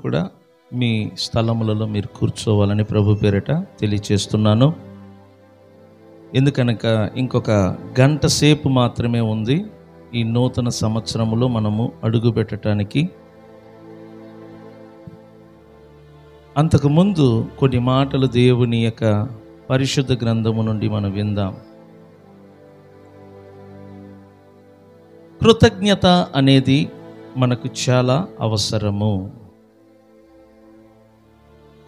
కూడా మీ స్థలములలో మీరు కూర్చోవాలని ప్రభు పేరిట తెలియచేస్తున్నాను. ఎందుకనక ఇంకొక గంట సేపు మాత్రమే ఉంది ఈ నూతన సంవత్సరములో మనము అడుగు పెట్టడానికి. అంతకుముందు కొన్ని మాటలు దేవుని యొక్క పరిశుద్ధ గ్రంథము నుండి మనం విందాం. కృతజ్ఞత అనేది మనకు చాలా అవసరము.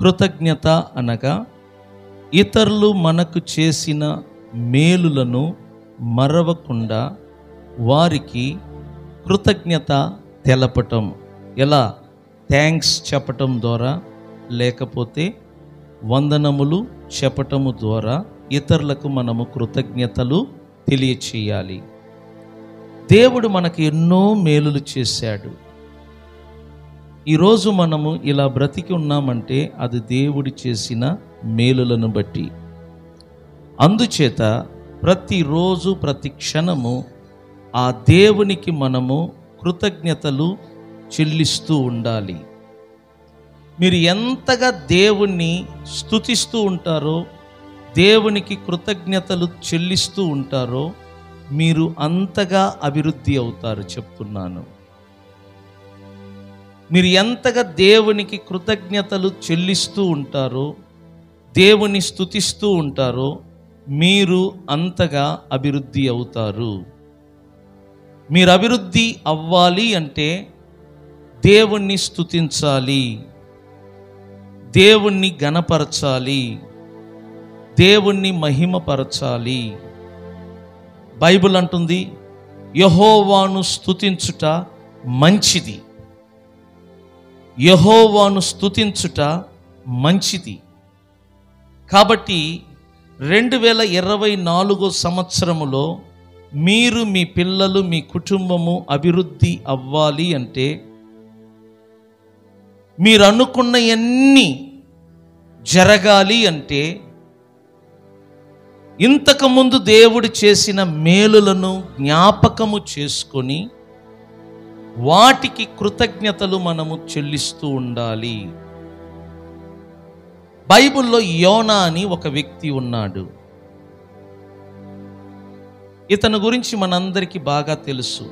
కృతజ్ఞత అనగా ఇతరులు మనకు చేసిన మేలులను మరవకుండా వారికి కృతజ్ఞత తెలపటం. ఎలా? థ్యాంక్స్ చెప్పటం ద్వారా, లేకపోతే వందనములు చెప్పటము ద్వారా ఇతరులకు మనము కృతజ్ఞతలు తెలియచేయాలి. దేవుడు మనకు ఎన్నో మేలులు చేశాడు. ఈరోజు మనము ఇలా బ్రతికి ఉన్నామంటే అది దేవుడు చేసిన మేలులను బట్టి. అందుచేత ప్రతిరోజు ప్రతి క్షణము ఆ దేవునికి మనము కృతజ్ఞతలు చెల్లిస్తూ ఉండాలి. మీరు ఎంతగా దేవుణ్ణి స్తుతిస్తూ ఉంటారో, దేవునికి కృతజ్ఞతలు చెల్లిస్తూ ఉంటారో మీరు అంతగా అభివృద్ధి అవుతారు. చెప్తున్నాను, మీరు ఎంతగా దేవునికి కృతజ్ఞతలు చెల్లిస్తూ ఉంటారో, దేవుని స్తుతిస్తూ ఉంటారో మీరు అంతగా అభివృద్ధి అవుతారు. మీరు అభివృద్ధి అవ్వాలి అంటే దేవుణ్ణి స్తుతించాలి, దేవుణ్ణి ఘనపరచాలి, దేవుణ్ణి మహిమపరచాలి. బైబిల్ అంటుంది, యెహోవాను స్తుతించుట మంచిది, యెహోవాను స్తుతించుట మంచిది. కాబట్టి 2024 సంవత్సరములో మీరు, మీ పిల్లలు, మీ కుటుంబము అభివృద్ధి అవ్వాలి అంటే, మీరు అనుకున్నవన్నీ జరగాలి అంటే, ఇంతకుముందు దేవుడు చేసిన మేలులను జ్ఞాపకము చేసుకొని వాటికి కృతజ్ఞతలు మనము చెల్లిస్తూ ఉండాలి. బైబిల్లో యోనా అని ఒక వ్యక్తి ఉన్నాడు. ఇతని గురించి మనందరికీ బాగా తెలుసు.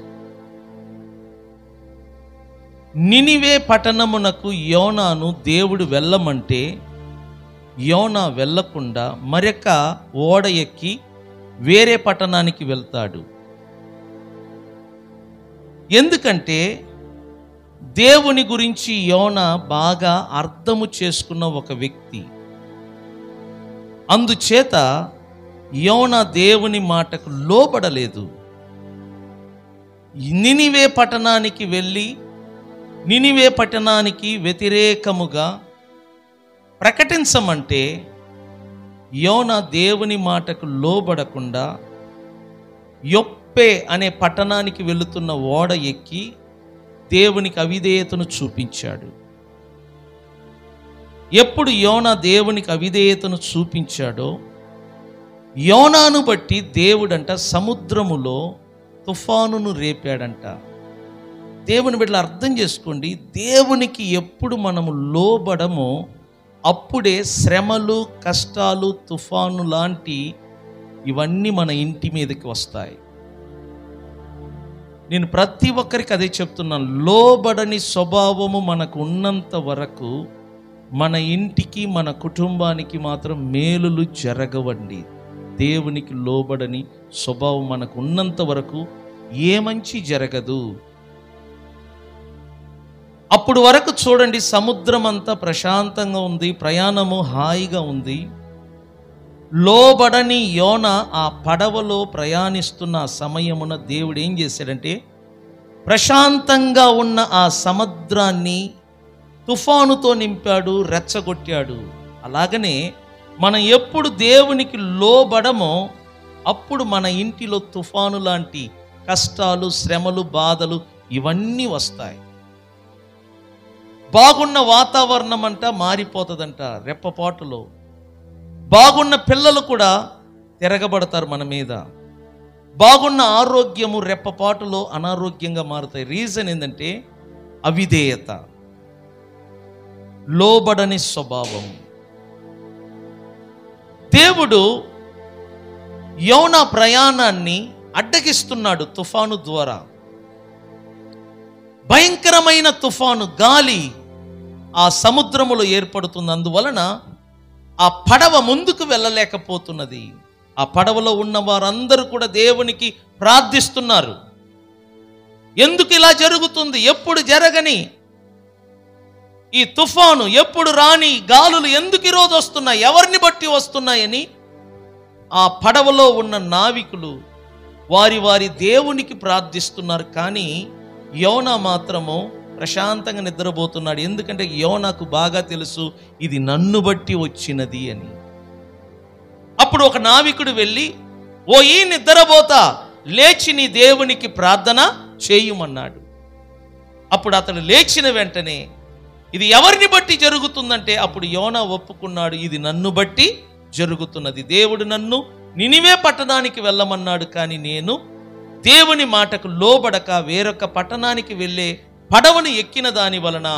నినివే పట్టణమునకు యోనాను దేవుడు వెళ్ళమంటే యోనా వెళ్ళకుండా మరొక ఓడ ఎక్కి వేరే పట్టణానికి వెళ్తాడు. ఎందుకంటే దేవుని గురించి యోనా బాగా అర్థము చేసుకున్న ఒక వ్యక్తి. అందుచేత యోనా దేవుని మాటకు లోబడలేదు. నినివే పట్టణానికి వెళ్ళి నినివే పట్టణానికి వ్యతిరేకముగా ప్రకటించమంటే యోనా దేవుని మాటకు లోబడకుండా యొప్పే అనే పట్టణానికి వెళుతున్న ఓడ ఎక్కి దేవునికి అవిధేయతను చూపించాడు. ఎప్పుడు యోనా దేవునికి అవిధేయతను చూపించాడో యోనాను బట్టి దేవుడంట సముద్రములో తుఫానును రేపాడంట. దేవుని బిడ్డలు అర్థం చేసుకోండి, దేవునికి ఎప్పుడు మనము లోబడమో అప్పుడే శ్రమలు, కష్టాలు, తుఫాను లాంటి ఇవన్నీ మన ఇంటి మీదకి వస్తాయి. నేను ప్రతి ఒక్కరికి అదే చెప్తున్నాను, లోబడని స్వభావము మనకు ఉన్నంత వరకు మన ఇంటికి, మన కుటుంబానికి మాత్రం మేలులు జరగవండి. దేవునికి లోబడని స్వభావం మనకు ఉన్నంత వరకు ఏ మంచి జరగదు. అప్పుడు వరకు చూడండి, సముద్రం అంతా ప్రశాంతంగా ఉంది, ప్రయాణము హాయిగా ఉంది. లోబడని యోనా ఆ పడవలో ప్రయాణిస్తున్న సమయమున దేవుడు ఏం చేశాడంటే ప్రశాంతంగా ఉన్న ఆ సముద్రాన్ని తుఫానుతో నింపాడు, రెచ్చగొట్టాడు. అలాగనే మనం ఎప్పుడు దేవునికి లోబడమో అప్పుడు మన ఇంటిలో తుఫాను లాంటి కష్టాలు, శ్రమలు, బాధలు ఇవన్నీ వస్తాయి. బాగున్న వాతావరణం అంట మారిపోతుందంట రెప్పపాటులో. బాగున్న పిల్లలు కూడా తిరగబడతారు మన మీద. బాగున్న ఆరోగ్యము రెప్పపాటులో అనారోగ్యంగా మారుతాయి. రీజన్ ఏంటంటే అవిధేయత. లోబడని స్వభావం. దేవుడు యోనా ప్రయాణాన్ని అడ్డగిస్తున్నాడు తుఫాను ద్వారా. భయంకరమైన తుఫాను గాలి ఆ సముద్రములో ఏర్పడుతుంది. అందువలన ఆ పడవ ముందుకు వెళ్ళలేకపోతున్నది. ఆ పడవలో ఉన్న వారందరూ కూడా దేవునికి ప్రార్థిస్తున్నారు. ఎందుకు ఇలా జరుగుతుంది? ఎప్పుడు జరగని ఈ తుఫాను, ఎప్పుడు రాని గాలులు ఎందుకు ఈరోజు వస్తున్నాయి? ఎవరిని బట్టి వస్తున్నాయని ఆ పడవలో ఉన్న నావికులు వారి వారి దేవునికి ప్రార్థిస్తున్నారు. కానీ యోనా మాత్రము ప్రశాంతంగా నిద్రపోతున్నాడు. ఎందుకంటే యోనాకు బాగా తెలుసు ఇది నన్ను బట్టి వచ్చినది అని. అప్పుడు ఒక నావికుడు వెళ్ళి, ఓ ఈ నిద్రపోతా, లేచి నీ దేవునికి ప్రార్థన చేయుమన్నాడు. అప్పుడు అతడు లేచిన వెంటనే ఇది ఎవరిని బట్టి జరుగుతుందంటే అప్పుడు యోనా ఒప్పుకున్నాడు, ఇది నన్ను బట్టి జరుగుతున్నది. దేవుడు నన్ను నినివే పట్టణానికి వెళ్ళమన్నాడు, కానీ నేను దేవుని మాటకు లోబడక వేరొక పట్టణానికి వెళ్ళే పడవను ఎక్కిన దాని వలన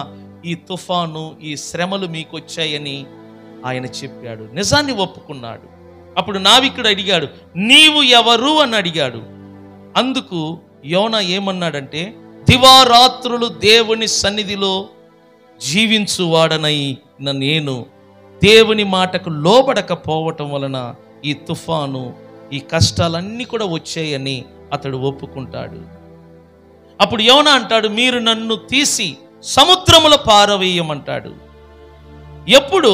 ఈ తుఫాను, ఈ శ్రమలు మీకు వచ్చాయని ఆయన చెప్పాడు. నిజాన్ని ఒప్పుకున్నాడు. అప్పుడు నావికుడు అడిగాడు, నీవు ఎవరు అని అడిగాడు. అందుకు యోనా ఏమన్నాడంటే, దివారాత్రులు దేవుని సన్నిధిలో జీవించువాడనై నేను దేవుని మాటకు లోబడకపోవటం వలన ఈ తుఫాను, ఈ కష్టాలన్నీ కూడా వచ్చాయని అతడు ఒప్పుకుంటాడు. అప్పుడు యోనా అంటాడు, మీరు నన్ను తీసి సముద్రములో పారవేయమంటాడు. ఎప్పుడు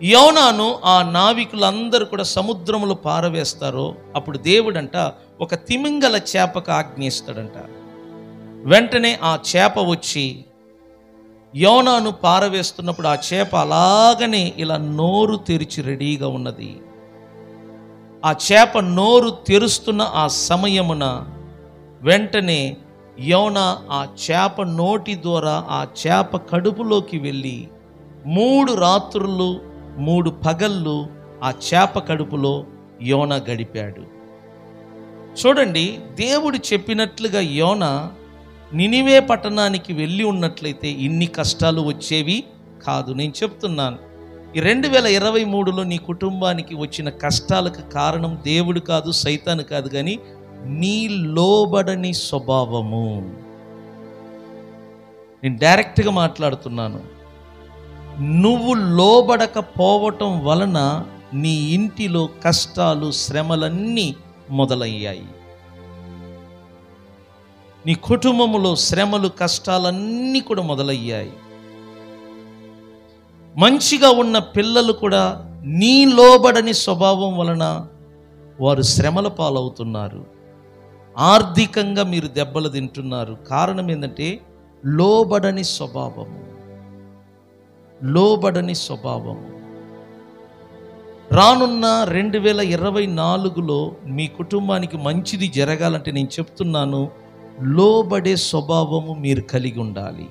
యోనాను ఆ నావికులందరూ కూడా సముద్రములో పారవేస్తారో అప్పుడు దేవుడంట ఒక తిమింగల చేపకు ఆజ్ఞిస్తాడంట. వెంటనే ఆ చేప వచ్చి యోనాను పారవేస్తున్నప్పుడు ఆ చేప అలాగనే ఇలా నోరు తెరిచి రెడీగా ఉన్నది. ఆ చేప నోరు తెరుస్తున్న ఆ సమయమున వెంటనే యోనా ఆ చేప నోటి ద్వారా ఆ చేప కడుపులోకి వెళ్ళి 3 రాత్రులు 3 పగళ్ళు ఆ చేప కడుపులో యోనా గడిపాడు. చూడండి, దేవుడు చెప్పినట్లుగా యోనా నినివే పట్టణానికి వెళ్ళి ఉన్నట్లయితే ఇన్ని కష్టాలు వచ్చేవి కాదు. నేను చెప్తున్నాను, ఈ 2023లో నీ కుటుంబానికి వచ్చిన కష్టాలకు కారణం దేవుడు కాదు, సైతాను కాదు, కానీ నీ లోబడని స్వభావము. నేను డైరెక్ట్గా మాట్లాడుతున్నాను. నువ్వు లోబడకపోవటం వలన నీ ఇంటిలో కష్టాలు, శ్రమలన్నీ మొదలయ్యాయి. నీ కుటుంబములో శ్రమలు, కష్టాలన్నీ కూడా మొదలయ్యాయి. మంచిగా ఉన్న పిల్లలు కూడా నీ లోబడని స్వభావం వలన వారు శ్రమల పాలవుతున్నారు. ఆర్థికంగా మీరు దెబ్బలు తింటున్నారు. కారణం ఏంటంటే లోబడని స్వభావము. లోబడని స్వభావము. రానున్న 2024లో మీ కుటుంబానికి మంచిది జరగాలంటే నేను చెప్తున్నాను, లోబడే స్వభావము మీరు కలిగి ఉండాలి.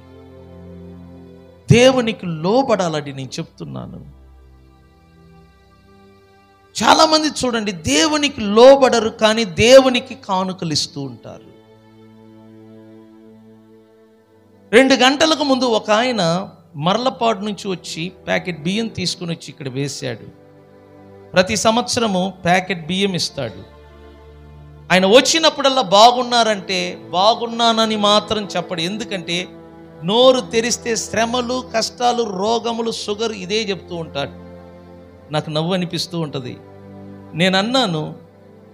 దేవునికి లోబడాలని నేను చెప్తున్నాను. చాలామంది చూడండి, దేవునికి లోబడరు కానీ దేవునికి కానుకలు ఇస్తూ ఉంటారు. 2 గంటలకు ముందు ఒక ఆయన మర్లపాడు నుంచి వచ్చి ప్యాకెట్ బియ్యం తీసుకుని వచ్చి ఇక్కడ వేశాడు. ప్రతి సంవత్సరము ప్యాకెట్ బియ్యం ఇస్తాడు. ఆయన వచ్చినప్పుడల్లా బాగున్నారంటే బాగున్నానని మాత్రం చెప్పడు. ఎందుకంటే నోరు తెరిస్తే శ్రమలు, కష్టాలు, రోగములు, షుగర్ ఇదే చెప్తూ ఉంటాడు. నాకు నవ్వు అనిపిస్తూ ఉంటుంది. నేను అన్నాను,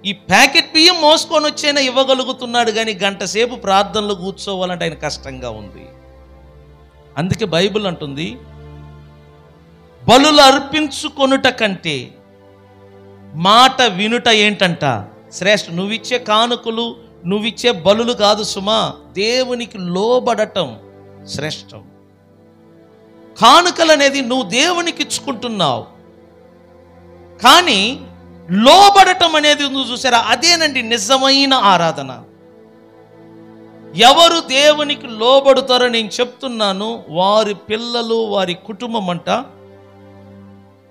ఈ ప్యాకెట్ బియ్యం మోసుకొని వచ్చైనా ఇవ్వగలుగుతున్నాడు, కానీ గంట సేపు ప్రార్థనలు కూర్చోవాలంటే ఆయన కష్టంగా ఉంది. అందుకే బైబిల్ అంటుంది, బలులు అర్పించుకొనుట కంటే మాట వినుట ఏంటంట శ్రేష్ఠ. నువ్విచ్చే కానుకలు, నువ్విచ్చే బలులు కాదు సుమా, దేవునికి లోబడటం శ్రేష్టం. కానుకలు అనేది నువ్వు దేవునికి ఇచ్చుకుంటున్నావు, కానీ లోబడటం అనేది నువ్వు చూసారా, అదేనండి నిజమైన ఆరాధన. ఎవరు దేవునికి లోబడుతారో నేను చెప్తున్నాను, వారి పిల్లలు, వారి కుటుంబం అంట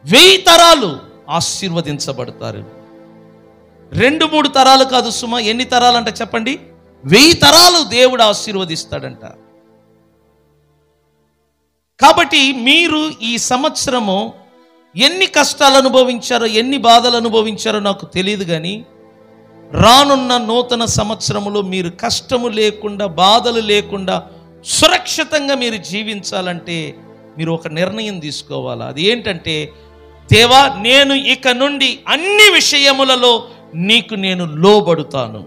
1000 తరాలు ఆశీర్వదించబడతారు. 2-3 తరాలు కాదు సుమా, ఎన్ని తరాలంట చెప్పండి? 1000 తరాలు దేవుడు ఆశీర్వదిస్తాడంట. కాబట్టి మీరు ఈ సంవత్సరము ఎన్ని కష్టాలు అనుభవించారో, ఎన్ని బాధలు అనుభవించారో నాకు తెలియదు, కానీ రానున్న నూతన సంవత్సరములో మీరు కష్టము లేకుండా, బాధలు లేకుండా సురక్షితంగా మీరు జీవించాలంటే మీరు ఒక నిర్ణయం తీసుకోవాలి. అది ఏంటంటే, దేవా, నేను ఇక నుండి అన్ని విషయములలో నీకు నేను లోబడుతాను,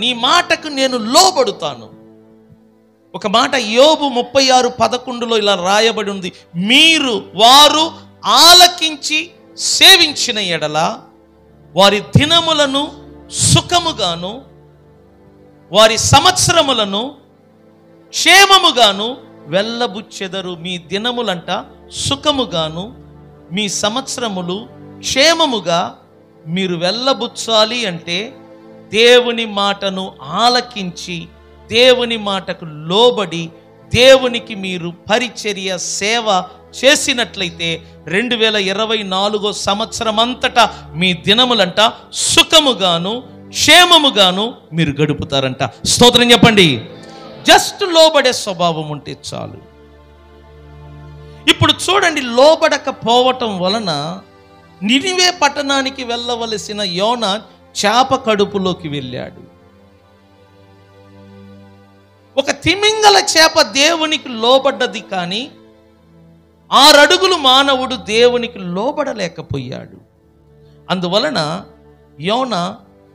నీ మాటకు నేను లోబడుతాను. ఒక మాట యోబు 36:11 ఇలా రాయబడి ఉంది, వారు ఆలకించి సేవించిన ఎడల వారి దినములను సుఖముగాను, వారి సంవత్సరములను క్షేమముగాను వెళ్ళబుచ్చెదరు. మీ దినములంట సుఖముగాను, మీ సంవత్సరములు క్షేమముగా మీరు వెళ్ళబుచ్చాలి అంటే దేవుని మాటను ఆలకించి, దేవుని మాటకు లోబడి, దేవునికి మీరు పరిచర్య సేవ చేసినట్లయితే 2024 సంవత్సరం అంతటా మీ దినములంట సుఖముగాను క్షేమముగాను మీరు గడుపుతారంట. స్తోత్రం చెప్పండి. జస్ట్ లోబడే స్వభావం ఉంటే చాలు. ఇప్పుడు చూడండి, లోబడకపోవటం వలన నినివే పట్టణానికి వెళ్ళవలసిన యోనా చేప కడుపులోకి వెళ్ళాడు. ఒక తిమింగల చేప దేవునికి లోబడ్డది, కానీ 6 అడుగులు మానవుడు దేవునికి లోబడలేకపోయాడు. అందువలన యోనా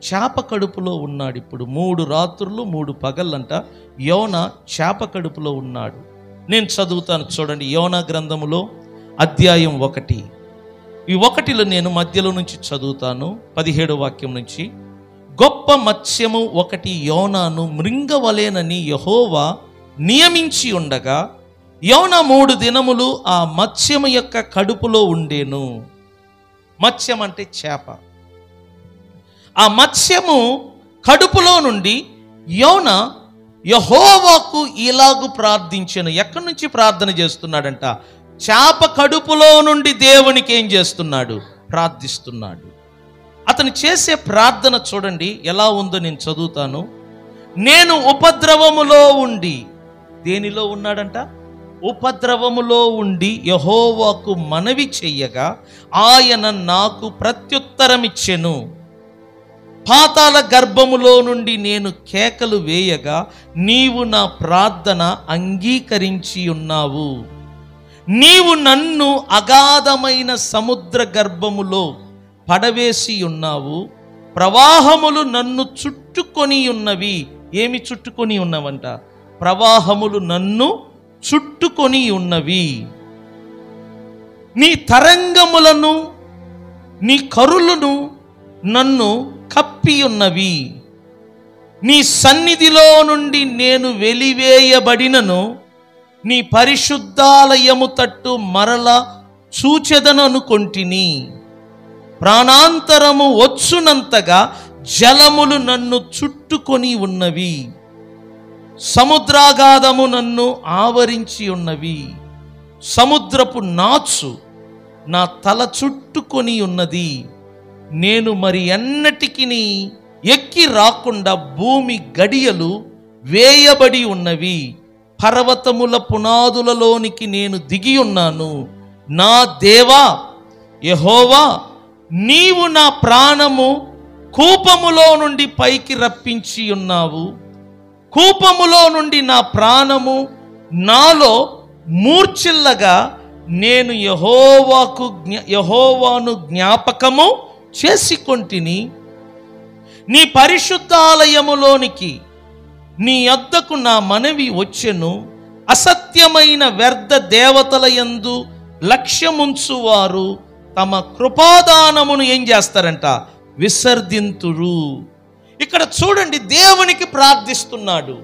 చేప కడుపులో ఉన్నాడు. ఇప్పుడు 3 రాత్రులు 3 పగళ్ళంట యోనా చేప కడుపులో ఉన్నాడు. నేను చదువుతాను చూడండి, యోనా గ్రంథములో అధ్యాయం 1. ఈ 1లో నేను మధ్యలో నుంచి చదువుతాను, 17వ వాక్యం నుంచి. గొప్ప మత్స్యము ఒకటి యోనాను మృంగవలేనని యెహోవా నియమించి ఉండగా యోనా 3 దినములు ఆ మత్స్యము యొక్క కడుపులో ఉండేను. మత్స్యం అంటే చేప. ఆ మత్స్యము కడుపులో నుండి యోనా యెహోవాకు ఇలాగు ప్రార్థించెను. ఎక్కడి నుంచి ప్రార్థన చేస్తున్నాడంట? చేప కడుపులో నుండి దేవునికి ఏం చేస్తున్నాడు? ప్రార్థిస్తున్నాడు. అతను చేసే ప్రార్థన చూడండి ఎలా ఉందో, నేను చదువుతాను. నేను ఉపద్రవములో ఉండి, దేనిలో ఉన్నాడంట? ఉపద్రవములో ఉండి యెహోవాకు మనవి చెయ్యగా ఆయన నాకు ప్రత్యుత్తరమిచ్చెను. పాతాళ గర్భములో నుండి నేను కేకలు వేయగా నీవు నా ప్రార్థన అంగీకరించి ఉన్నావు. నీవు నన్ను అగాధమైన సముద్ర గర్భములో పడవేసి ఉన్నావు. ప్రవాహములు నన్ను చుట్టుకొని ఉన్నవి. ఏమి చుట్టుకొని ఉన్నవంట? ప్రవాహములు నన్ను చుట్టుకొని ఉన్నవి. నీ తరంగములను, నీ కరులను నన్ను కప్పి ఉన్నవి. నీ సన్నిధిలో నుండి నేను వెలివేయబడినను నీ పరిశుద్ధాలయము తట్టు మరల చూచెదననుకొంటిని. ప్రాణాంతరము వచ్చునంతగా జలములు నన్ను చుట్టుకొని ఉన్నవి. సముద్రాగాధము నన్ను ఆవరించి ఉన్నవి. సముద్రపు నాచు నా తల చుట్టుకొని ఉన్నది. నేను మరి ఎన్నటికి ఎక్కి రాకుండా భూమి గడియలు వేయబడి ఉన్నవి. పర్వతముల పునాదులలోనికి నేను దిగి ఉన్నాను. నా దేవా యెహోవా, నీవు నా ప్రాణము కూపములో నుండి పైకి రప్పించి ఉన్నావు. కూపములో నుండి నా ప్రాణము నాలో మూర్ఛిల్లగా నేను యెహోవాను జ్ఞాపకము చేసుకొంటిని. నీ పరిశుద్ధాలయములోనికి నీ యొద్దకు నా మనవి వచ్చెను. అసత్యమైన వ్యర్థ దేవతల యందు లక్ష్యముంచువారు తమ కృపాదానమును ఏం చేస్తారంట? విసర్జింతురు. ఇక్కడ చూడండి, దేవునికి ప్రార్థిస్తున్నాడు.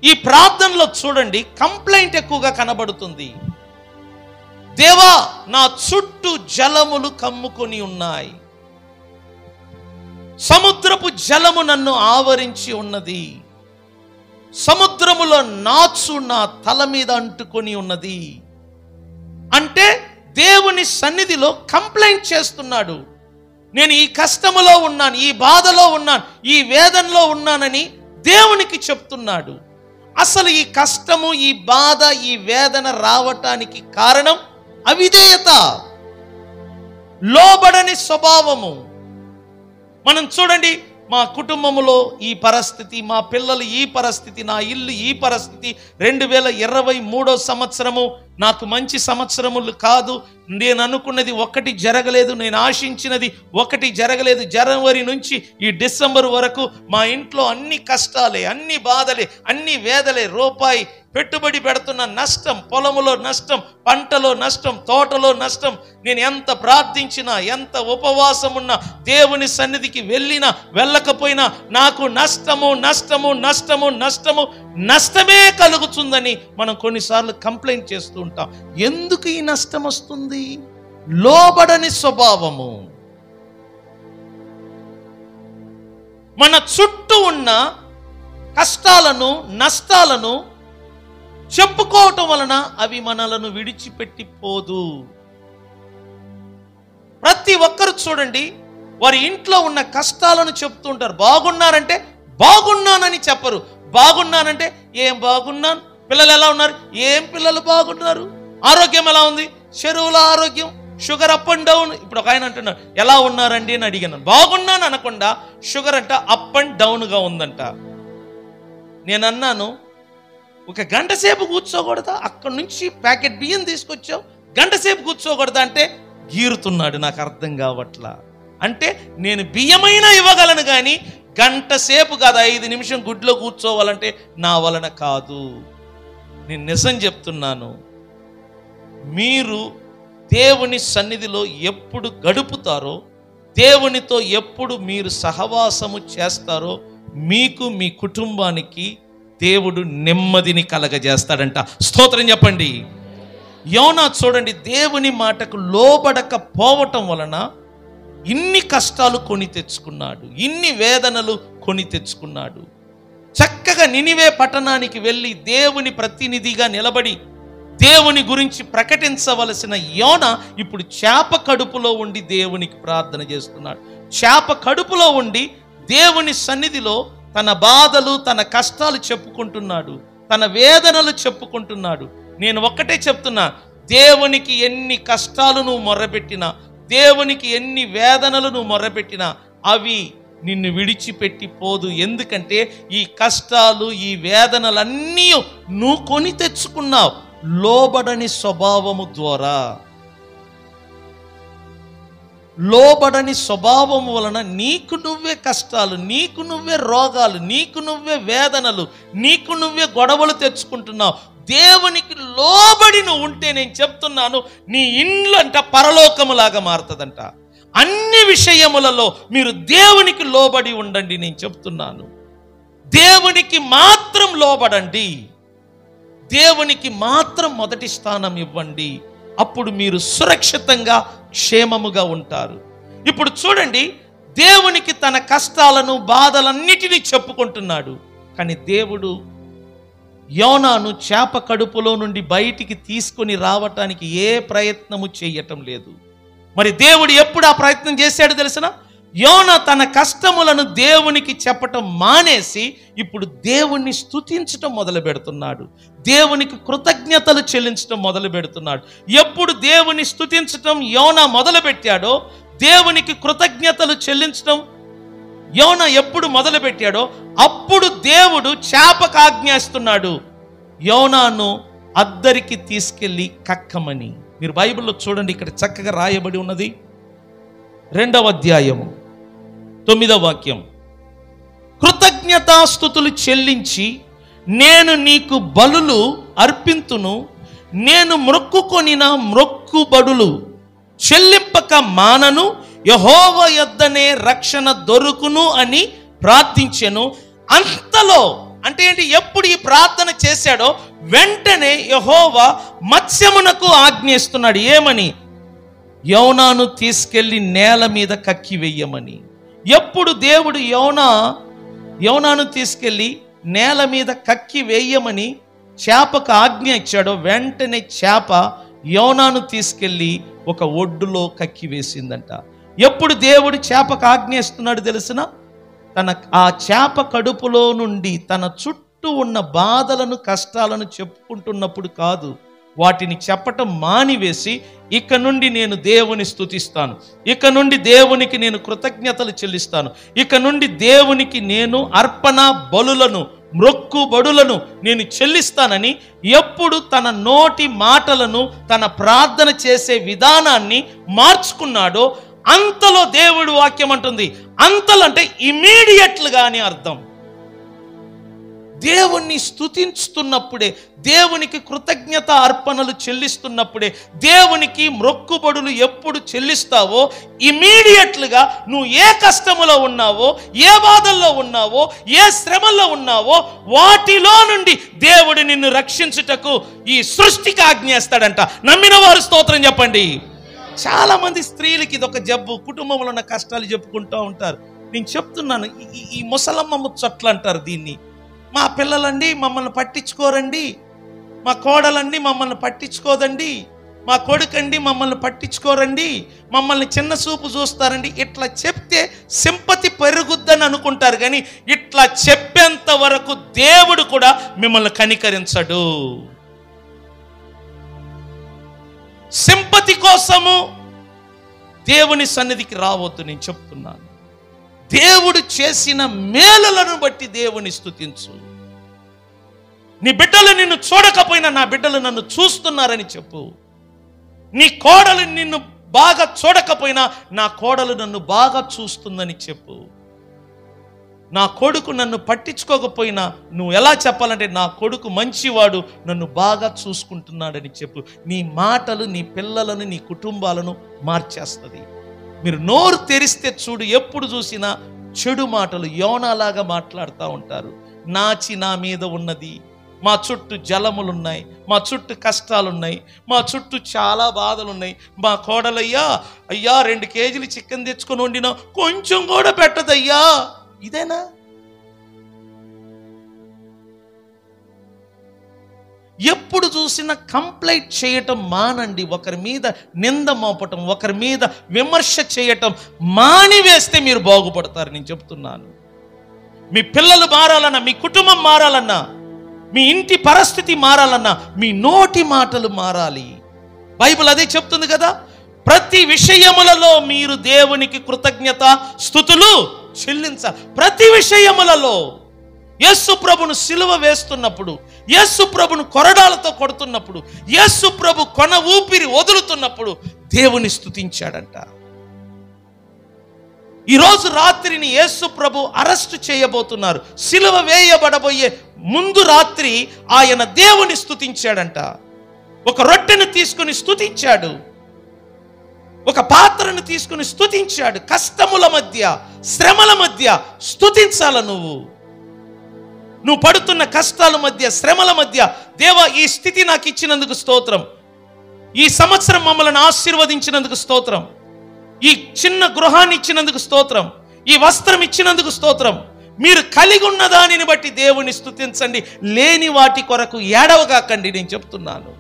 ఈ ప్రార్థనలో చూడండి కంప్లైంట్ ఎక్కువగా కనబడుతుంది. దేవా, నా చుట్టూ జలములు కమ్ముకొని ఉన్నాయి. సముద్రపు జలము నన్ను ఆవరించి ఉన్నది. సముద్రములో నాచు నా తల మీద అంటుకొని ఉన్నది. అంటే దేవుని సన్నిధిలో కంప్లైంట్ చేస్తున్నాడు. నేను ఈ కష్టములో ఉన్నాను, ఈ బాధలో ఉన్నాను, ఈ వేదనలో ఉన్నానని దేవునికి చెప్తున్నాడు. అసలు ఈ కష్టము, ఈ బాధ, ఈ వేదన రావటానికి కారణం అవిధేయత, లోబడని స్వభావము. మనం చూడండి, మా కుటుంబంలో ఈ పరిస్థితి, మా పిల్లలు ఈ పరిస్థితి, నా ఇల్లు ఈ పరిస్థితి. 2023 సంవత్సరము నాకు మంచి సంవత్సరములు కాదు. నేను అనుకున్నది ఒకటి జరగలేదు, నేను ఆశించినది ఒకటి జరగలేదు. జనవరి నుంచి ఈ డిసెంబర్ వరకు మా ఇంట్లో అన్ని కష్టాలే, అన్ని బాధలే, అన్ని వేదలే. రూపాయి పెట్టుబడి పెడుతున్న నష్టం, పొలములో నష్టం, పంటలో నష్టం, తోటలో నష్టం. నేను ఎంత ప్రార్థించినా, ఎంత ఉపవాసం ఉన్నా, దేవుని సన్నిధికి వెళ్ళినా వెళ్ళకపోయినా నాకు నష్టము నష్టము నష్టము నష్టము నష్టమే కలుగుతుందని మనం కొన్నిసార్లు కంప్లైంట్ చేస్తూ ఉంటాం. ఎందుకు ఈ నష్టం వస్తుంది? లోబడని స్వభావము. మన చుట్టూ ఉన్న కష్టాలను, నష్టాలను చెప్పుకోవటం వలన అవి మనలను విడిచిపెట్టిపోదు. ప్రతి ఒక్కరు చూడండి, వారి ఇంట్లో ఉన్న కష్టాలను చెప్తూ ఉంటారు. బాగున్నారంటే బాగున్నానని చెప్పరు. బాగున్నానంటే ఏం బాగున్నాను, పిల్లలు ఎలా ఉన్నారు, ఏం పిల్లలు బాగున్నారు, ఆరోగ్యం ఎలా ఉంది, చెరువుల ఆరోగ్యం, షుగర్ అప్ అండ్ డౌన్. ఇప్పుడు ఒక ఆయన అంటున్నారు, ఎలా ఉన్నారండి అని అడిగాను. బాగున్నాను అనకుండా షుగర్ అంట అప్ అండ్ డౌన్గా ఉందంట. నేను అన్నాను, ఒక గంట సేపు కూర్చోకూడదా? అక్కడి నుంచి ప్యాకెట్ బియ్యం తీసుకొచ్చావు, గంట సేపు కూర్చోకూడదా అంటే గీరుతున్నాడు. నాకు అర్థం కావట్లా. అంటే నేను బియ్యమైనా ఇవ్వగలను కానీ గంట సేపు కాదు, 5 నిమిషం గుడ్లో కూర్చోవాలంటే నా వలన కాదు. నేను నిజం చెప్తున్నాను, మీరు దేవుని సన్నిధిలో ఎప్పుడు గడుపుతారో, దేవునితో ఎప్పుడు మీరు సహవాసము చేస్తారో, మీకు, మీ కుటుంబానికి దేవుడు నెమ్మదిని కలగజేస్తాడంట. స్తోత్రం చెప్పండి. యోనా చూడండి, దేవుని మాటకు లోబడకపోవటం వలన ఇన్ని కష్టాలు కొని తెచ్చుకున్నాడు, ఇన్ని వేదనలు కొని తెచ్చుకున్నాడు. చక్కగా నినివే పట్టణానికి వెళ్ళి దేవుని ప్రతినిధిగా నిలబడి దేవుని గురించి ప్రకటించవలసిన యోనా ఇప్పుడు చేప కడుపులో ఉండి దేవునికి ప్రార్థన చేస్తున్నాడు. చేప కడుపులో ఉండి దేవుని సన్నిధిలో తన బాధలు, తన కష్టాలు చెప్పుకుంటున్నాడు, తన వేదనలు చెప్పుకుంటున్నాడు. నేను ఒక్కటే చెప్తున్నా, దేవునికి ఎన్ని కష్టాలు నువ్వు మొర్రపెట్టినా, దేవునికి ఎన్ని వేదనలు నువ్వు మొర్రపెట్టినా అవి నిన్ను విడిచిపెట్టి పోదు. ఎందుకంటే ఈ కష్టాలు, ఈ వేదనలన్నీ నువ్వు కొని తెచ్చుకున్నావు లోబడని స్వభావము ద్వారా. లోబడని స్వభావం వలన నీకు నువ్వే కష్టాలు, నీకు నువ్వే రోగాలు, నీకు నువ్వే వేదనలు, నీకు నువ్వే గొడవలు తెచ్చుకుంటున్నావు. దేవునికి లోబడి నువ్వు ఉంటే నేను చెప్తున్నాను, నీ ఇండ్లు అంట పరలోకములాగా మారుతుందంట. అన్ని విషయములలో మీరు దేవునికి లోబడి ఉండండి. నేను చెప్తున్నాను, దేవునికి మాత్రం లోబడండి, దేవునికి మాత్రం మొదటి స్థానం ఇవ్వండి. అప్పుడు మీరు సురక్షితంగా, క్షేమముగా ఉంటారు. ఇప్పుడు చూడండి, దేవునికి తన కష్టాలను, బాధలన్నిటినీ చెప్పుకుంటున్నాడు. కానీ దేవుడు యోనాను చేప కడుపులో నుండి బయటికి తీసుకొని రావటానికి ఏ ప్రయత్నము చేయటం లేదు. మరి దేవుడు ఎప్పుడు ఆ ప్రయత్నం చేశాడు తెలిసిన? యోనా తన కష్టములను దేవునికి చెప్పటం మానేసి ఇప్పుడు దేవుణ్ణి స్తుతించటం మొదలు పెడుతున్నాడు, దేవునికి కృతజ్ఞతలు చెల్లించటం మొదలు పెడుతున్నాడు. ఎప్పుడు దేవుని స్తుతించటం యోనా మొదలు పెట్టాడో, దేవునికి కృతజ్ఞతలు చెల్లించటం యోనా ఎప్పుడు మొదలు పెట్టాడో అప్పుడు దేవుడు చేపకు ఆజ్ఞాస్తున్నాడు, యోనాను అద్దరికి తీసుకెళ్ళి కక్కమని. మీరు బైబిల్లో చూడండి, ఇక్కడ చక్కగా రాయబడి ఉన్నది. 2వ అధ్యాయము 9వ వాక్యం. కృతజ్ఞతాస్తుతులు చెల్లించి నేను నీకు బలులు అర్పింతును, నేను మ్రొక్కుకొనిన మ్రొక్కుబడులు చెల్లింపక మానను, యెహోవా యొద్దనే రక్షణ దొరుకును అని ప్రార్థించెను. అంతలో అంటే ఏంటి? ఎప్పుడు ఈ ప్రార్థన చేశాడో వెంటనే యెహోవా మత్స్యమునకు ఆజ్ఞిస్తున్నాడు. ఏమని? యోనాను తీసుకెళ్లి నేల మీద కక్కి వెయ్యమని. ఎప్పుడు దేవుడు యోనాను తీసుకెళ్లి నేల మీద కక్కి వేయమని చేపకు ఆజ్ఞ ఇచ్చాడో వెంటనే చేప యోనాను తీసుకెళ్లి ఒక ఒడ్డులో కక్కి వేసిందంట. ఎప్పుడు దేవుడు చేపకు ఆజ్ఞ ఇస్తున్నాడు తెలిసిన? ఆ చేప కడుపులో నుండి తన చుట్టూ చుట్టూ ఉన్న బాధలను కష్టాలను చెప్పుకుంటున్నప్పుడు కాదు, వాటిని చెప్పటం మానివేసి ఇక నుండి నేను దేవుని స్తుతిస్తాను, ఇక నుండి దేవునికి నేను కృతజ్ఞతలు చెల్లిస్తాను, ఇక నుండి దేవునికి నేను అర్పణ బలులను మ్రొక్కుబడులను నేను చెల్లిస్తానని ఎప్పుడు తన నోటి మాటలను తన ప్రార్థన చేసే విధానాన్ని మార్చుకున్నాడో అంతలో దేవుడు వాక్యం అంటుంది, అంతలో అంటే ఇమీడియట్లుగా అని అర్థం. దేవుణ్ణి స్తుతిస్తున్నప్పుడే, దేవునికి కృతజ్ఞత అర్పణలు చెల్లిస్తున్నప్పుడే, దేవునికి మ్రొక్కుబడులు ఎప్పుడు చెల్లిస్తావో ఇమీడియట్లుగా నువ్వు ఏ కష్టములో ఉన్నావో, ఏ బాధల్లో ఉన్నావో, ఏ శ్రమల్లో ఉన్నావో వాటిలో నుండి దేవుడు నిన్ను రక్షించుటకు ఈ సృష్టికి ఆజ్ఞేస్తాడంట. నమ్మిన వారు స్తోత్రం చెప్పండి. చాలా మంది స్త్రీలకి ఇదొక జబ్బు, కుటుంబంలో ఉన్న కష్టాలు చెప్పుకుంటూ ఉంటారు. నేను చెప్తున్నాను, ఈ ముసలమ్మ ముచ్చట్లు అంటారు దీన్ని. మా పిల్లలండి మమ్మల్ని పట్టించుకోరండి, మా కోడలండి మమ్మల్ని పట్టించుకోదండి, మా కొడుకండి మమ్మల్ని పట్టించుకోరండి, మమ్మల్ని చిన్న చూపు చూస్తారండి. ఇట్లా చెప్తే సింపతి పెరుగుద్దని అనుకుంటారు, కానీ ఇట్లా చెప్పేంత వరకు దేవుడు కూడా మిమ్మల్ని కనికరించడు. సింపతి కోసము దేవుని సన్నిధికి రావద్దు. నేను చెప్తున్నాను, దేవుడు చేసిన మేలులను బట్టి దేవుని స్తుతించు. నీ బిడ్డలు నిన్ను చూడకపోయినా నా బిడ్డలు నన్ను చూస్తున్నారని చెప్పు. నీ కోడలు నిన్ను బాగా చూడకపోయినా నా కోడలు నన్ను బాగా చూస్తుందని చెప్పు. నా కొడుకు నన్ను పట్టించుకోకపోయినా నువ్వు ఎలా చెప్పాలంటే నా కొడుకు మంచివాడు, నన్ను బాగా చూసుకుంటున్నాడని చెప్పు. నీ మాటలు నీ పిల్లలను, నీ కుటుంబాలను మార్చేస్తుంది. మీరు నోరు తెరిస్తే చూడు, ఎప్పుడు చూసినా చెడు మాటలు యోనాలాగా మాట్లాడుతూ ఉంటారు. నాచి నా మీద ఉన్నది, మా చుట్టూ జలములున్నాయి, మా చుట్టూ కష్టాలున్నాయి, మా చుట్టూ చాలా బాధలున్నాయి. మా కోడలయ్యా, అయ్యా 2 కేజీలు చికెన్ తెచ్చుకొని వండినా కొంచెం కూడా పెట్టదయ్యా. ఇదేనా? ఎప్పుడు చూసినా కంప్లైంట్ చేయటం మానండి. ఒకరి మీద నింద మోపటం, ఒకరి మీద విమర్శ చేయటం మానివేస్తే మీరు బాగుపడతారు. నేను చెప్తున్నాను, మీ పిల్లలు మారాలన్నా, మీ కుటుంబం మారాలన్నా, మీ ఇంటి పరిస్థితి మారాలన్నా మీ నోటి మాటలు మారాలి. బైబిల్ అదే చెప్తుంది కదా, ప్రతి విషయములలో మీరు దేవునికి కృతజ్ఞత స్తుతులు చెల్లించాలి. ప్రతి విషయములలో యేసు ప్రభును సిలువ వేస్తున్నప్పుడు, యేసు ప్రభును కొరడాలతో కొడుతున్నప్పుడు, యేసు ప్రభు కొన ఊపిరి వదులుతున్నప్పుడు దేవుని స్తుతించాడంట. ఈరోజు రాత్రిని యేసు ప్రభు అరెస్టు చేయబోతున్నారు. సిలువ వేయబడబోయే ముందు రాత్రి ఆయన దేవుని స్తుతించాడంట. ఒక రొట్టెను తీసుకుని స్తుతించాడు, ఒక పాత్రను తీసుకుని స్తుతించాడు. కష్టముల మధ్య, శ్రమల మధ్య స్తుతించాల. నువ్వు పడుతున్న కష్టాల మధ్య, శ్రమల మధ్య, దేవా ఈ స్థితి నాకు ఇచ్చినందుకు స్తోత్రం, ఈ సంవత్సరం మమ్మల్ని ఆశీర్వదించినందుకు స్తోత్రం, ఈ చిన్న గృహాన్ని ఇచ్చినందుకు స్తోత్రం, ఈ వస్త్రం ఇచ్చినందుకు స్తోత్రం. మీరు కలిగి ఉన్న దానిని బట్టి దేవుని స్తుతించండి, లేని వాటి కొరకు ఏడవగాకండి. నేను చెప్తున్నాను,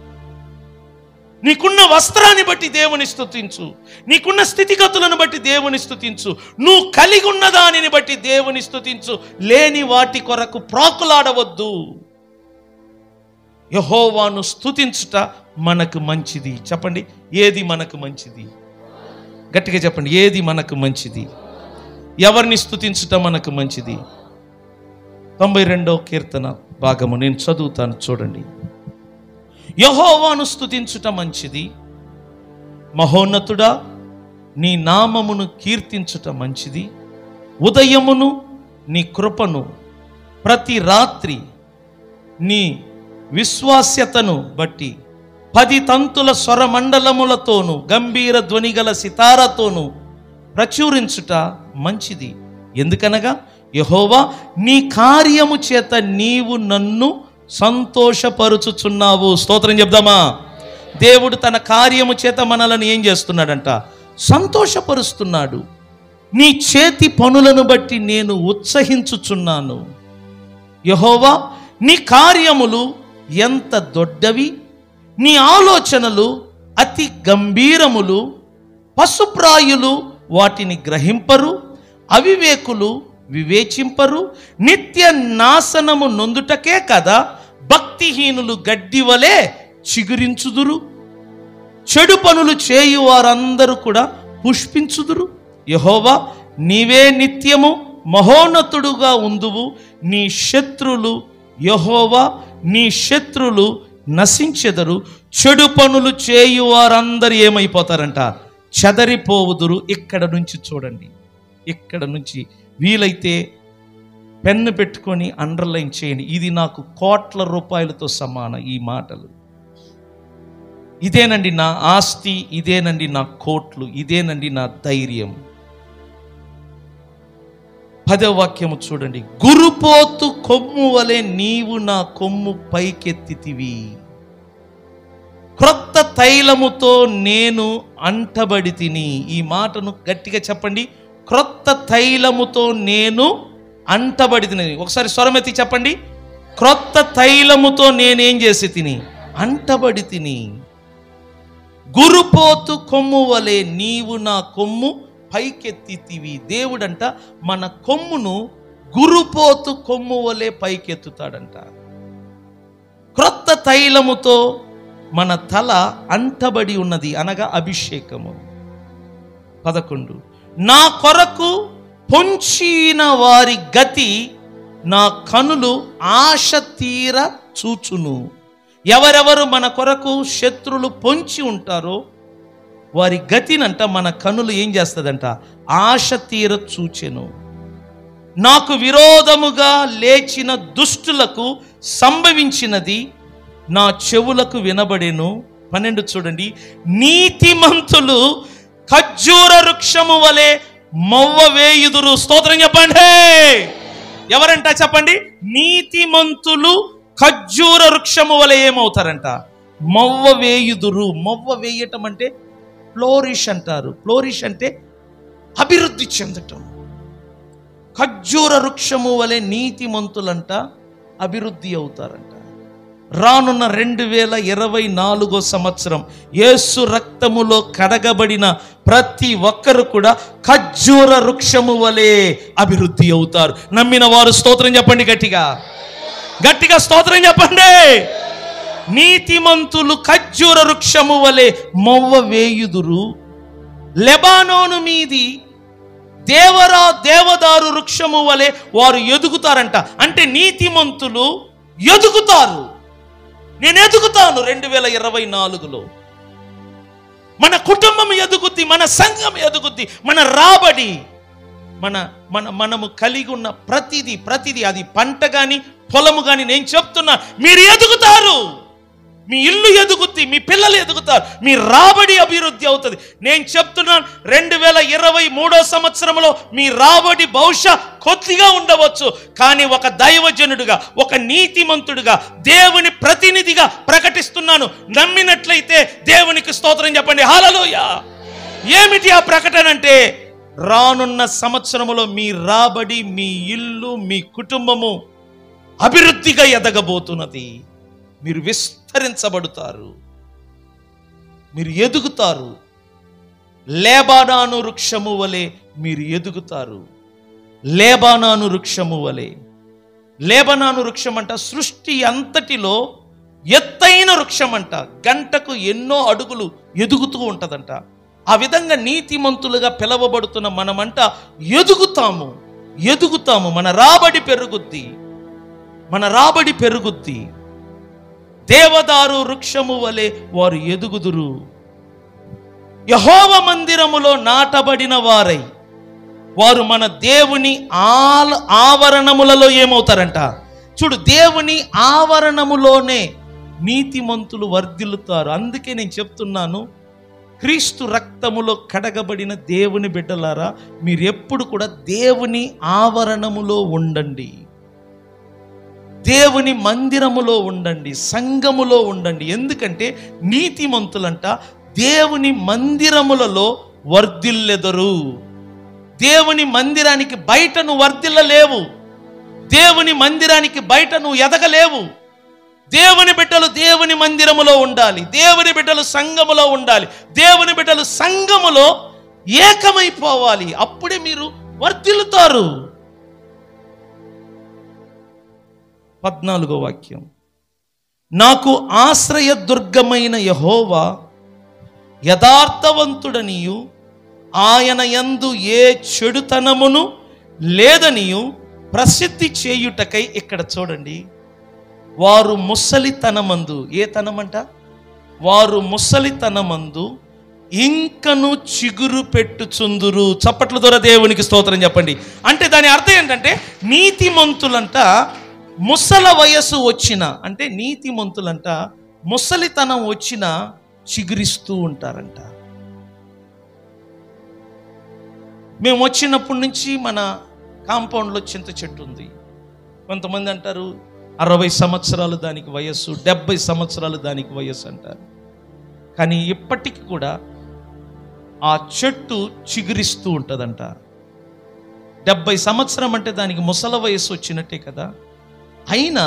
నీకున్న వస్త్రాన్ని బట్టి దేవుని స్తుతించు, నీకున్న స్థితిగతులను బట్టి దేవుని స్తుతించు, నువ్వు కలిగి ఉన్న దానిని బట్టి దేవుని స్తుతించు, లేని వాటి కొరకు ప్రాకులాడవద్దు. యెహోవాను స్తుతించుట మనకు మంచిది. చెప్పండి, ఏది మనకు మంచిది? గట్టిగా చెప్పండి, ఏది మనకు మంచిది? ఎవరిని స్తుతించుట మనకు మంచిది? 92వ కీర్తన భాగము నేను చదువుతాను, చూడండి. యెహోవాను స్తుతించుట మంచిది, మహోన్నతుడా నీ నామమును కీర్తించుట మంచిది. ఉదయమును నీ కృపను, ప్రతి రాత్రి నీ విశ్వాస్యతను బట్టి 10 తంతుల స్వరమండలములతోనూ గంభీర ధ్వనిగల సితారతోనూ ప్రచురించుట మంచిది. ఎందుకనగా యెహోవా నీ కార్యము చేత నీవు నన్ను సంతోషపరుచుచున్నావు. స్తోత్రం చెప్దామా? దేవుడు తన కార్యము చేత మనలను ఏం చేస్తున్నాడంట? సంతోషపరుస్తున్నాడు. నీ చేతి పనులను బట్టి నేను ఉత్సహించుచున్నాను. యెహోవా నీ కార్యములు ఎంత దొడ్డవి, నీ ఆలోచనలు అతి గంభీరములు. పశుప్రాయులు వాటిని గ్రహింపరు, అవివేకులు వివేచింపరు, నిత్య నాశనము నొందుటకే కదా భక్తిహీనులు గడ్డి వలె చిగురించుదురు, చెడు పనులు చేయు వారందరూ కూడా పుష్పించుదురు. యెహోవా, నీవే నిత్యము మహోన్నతుడుగా ఉందువు. నీ శత్రులు యెహోవా, నీ శత్రులు నశించెదరు. చెడు పనులు చేయు వారందరూ ఏమైపోతారంట? చెదరిపోవుదురు. ఇక్కడ నుంచి చూడండి, ఇక్కడ నుంచి వీలైతే పెన్ను పెట్టుకొని అండర్లైన్ చేయండి. ఇది నాకు కోట్ల రూపాయలతో సమానం. ఈ మాటలు, ఇదేనండి నా ఆస్తి, ఇదేనండి నా కోట్లు, ఇదేనండి నా ధైర్యం. 10వ వాక్యము చూడండి. గురుపోతు కొమ్ము వలె నీవు నా కొమ్ము పైకెత్తితివి, క్రొత్త తైలముతో నేను అంటబడి తిని. ఈ మాటను గట్టిగా చెప్పండి. క్రొత్త తైలముతో నేను అంటబడి తిని. ఒకసారి స్వరమెత్తి చెప్పండి. క్రొత్త తైలముతో నేనేం చేసి తిని? అంటబడి తిని. గురుపోతు కొమ్ము వలె నీవు నా కొమ్ము పైకెత్తితివి. దేవుడంట మన కొమ్మును గురుపోతు కొమ్ము వలె పైకెత్తుతాడంట. క్రొత్త తైలముతో మన తల అంటబడి ఉన్నది, అనగా అభిషేకము. 11 నా కొరకు పొంచిన వారి గతి నా కనులు ఆశ తీర చూచును. ఎవరెవరు మన కొరకు శత్రులు పొంచి ఉంటారో వారి గతినంట మన కనులు ఏం చేస్తుందంట? ఆశ తీర చూచెను. నాకు విరోధముగా లేచిన దుష్టులకు సంభవించినది నా చెవులకు వినబడెను. 12 చూడండి. నీతిమంతులు ఖర్జూర వృక్షము వలె మొవ్వ వేయుదురు. స్తోత్రం చెప్పండి. ఎవరంట చెప్పండి? నీతిమంతులు ఖర్జూర వృక్షము వలె ఏమవుతారంట? మొవ్వ వేయుదురు. మొవ్వ వేయటం అంటే ఫ్లోరిష్ అంటారు. ఫ్లోరిష్ అంటే అభివృద్ధి చెందటం. ఖర్జూర వృక్షము వలె నీతిమంతులంట అభివృద్ధి అవుతారంట. రానున్న 2024 సంవత్సరం యేసు రక్తములో కడగబడిన ప్రతి ఒక్కరు కూడా ఖర్జూర వృక్షము వలె అభివృద్ధి అవుతారు. నమ్మిన వారు స్తోత్రం చెప్పండి. గట్టిగా గట్టిగా స్తోత్రం చెప్పండి. నీతిమంతులు ఖర్జూర వృక్షము వలె మొవ్వ వేయుదురు. లెబానోను మీది దేవదారు వృక్షము వలె వారు ఎదుగుతారంట. అంటే నీతిమంతులు ఎదుగుతారు. నేను ఎదుగుతాను 2024లో. మన కుటుంబం ఎదుగుద్ది, మన సంఘం ఎదుగుద్ది, మన రాబడి, మనము కలిగి ఉన్న ప్రతిదీ అది పంట కానీ పొలము కానీ, నేను చెప్తున్నా మీరు ఎదుగుతారు. మీ ఇల్లు ఎదుగుద్ది, మీ పిల్లలు ఎదుగుతారు, మీ రాబడి అభివృద్ధి అవుతుంది. నేను చెప్తున్నాను 2023 సంవత్సరంలో మీ రాబడి బహుశా కొద్దిగా ఉండవచ్చు, కానీ ఒక దైవజనుడిగా, ఒక నీతిమంతుడిగా, దేవుని ప్రతినిధిగా ప్రకటిస్తున్నాను. నమ్మినట్లయితే దేవునికి స్తోత్రం చెప్పండి. హల్లెలూయా. ఏమిటి ఆ ప్రకటన అంటే, రానున్న సంవత్సరములో మీ రాబడి, మీ ఇల్లు, మీ కుటుంబము అభివృద్ధిగా ఎదగబోతున్నది. మీరు విస్తరించబడతారు, మీరు ఎదుగుతారు. లేబానాను వృక్షము వలె మీరు ఎదుగుతారు. లేబానాను వృక్షము వలె. లేబానాను వృక్షం అంట సృష్టి అంతటిలో ఎత్తైన వృక్షం అంట. గంటకు ఎన్నో అడుగులు ఎదుగుతూ ఉంటదంట. ఆ విధంగా నీతిమంతులుగా పిలవబడుతున్న మనమంట ఎదుగుతాము. మన రాబడి పెరుగుద్ది. దేవదారు వృక్షము వలె వారు ఎదుగుదురు. యెహోవా మందిరములో నాటబడిన వారై వారు మన దేవుని ఆవరణములలో ఏమవుతారంట? చూడు, దేవుని ఆవరణములోనే నీతిమంతులు వర్ధిల్లుతారు. అందుకే నేను చెప్తున్నాను, క్రీస్తు రక్తములో కడగబడిన దేవుని బిడ్డలారా, మీరు ఎప్పుడు కూడా దేవుని ఆవరణములో ఉండండి, దేవుని మందిరములో ఉండండి, సంఘములో ఉండండి. ఎందుకంటే నీతిమంతులంట దేవుని మందిరములలో వర్ధిల్లెదరు. దేవుని మందిరానికి బయట నువ్వు వర్ధిల్లలేవు. దేవుని మందిరానికి బయట నువ్వు ఎదగలేవు. దేవుని బిడ్డలు దేవుని మందిరములో ఉండాలి. దేవుని బిడ్డలు సంఘములో ఉండాలి. దేవుని బిడ్డలు సంఘములో ఏకమైపోవాలి. అప్పుడే మీరు వర్ధిల్లుతారు. 14వ వాక్యం. నాకు ఆశ్రయదుర్గమైన యెహోవా యథార్థవంతుడనియు ఆయన యందు ఏ చెడుతనమును లేదనియు ప్రసిద్ధి చేయుటకై, ఇక్కడ చూడండి, వారు ముసలితనమందు, ఏ తనమంట? వారు ముసలితనమందు ఇంకను చిగురు పెట్టుచుందురు. చప్పట్ల ద్వారా దేవునికి స్తోత్రం చెప్పండి. అంటే దాని అర్థం ఏంటంటే, నీతిమంతులంట ముసల వయస్సు వచ్చిన, అంటే నీతిమంతులంట ముసలితనం వచ్చిన చిగురిస్తూ ఉంటారంట. మేము వచ్చినప్పటి నుంచి మన కాంపౌండ్లో చింత చెట్టు ఉంది. కొంతమంది అంటారు 60 సంవత్సరాలు దానికి వయస్సు, 70 సంవత్సరాలు దానికి వయస్సు అంటారు. కానీ ఇప్పటికి కూడా ఆ చెట్టు చిగురిస్తూ ఉంటుందంట. 70 సంవత్సరం అంటే దానికి ముసల వయస్సు వచ్చినట్టే కదా. అయినా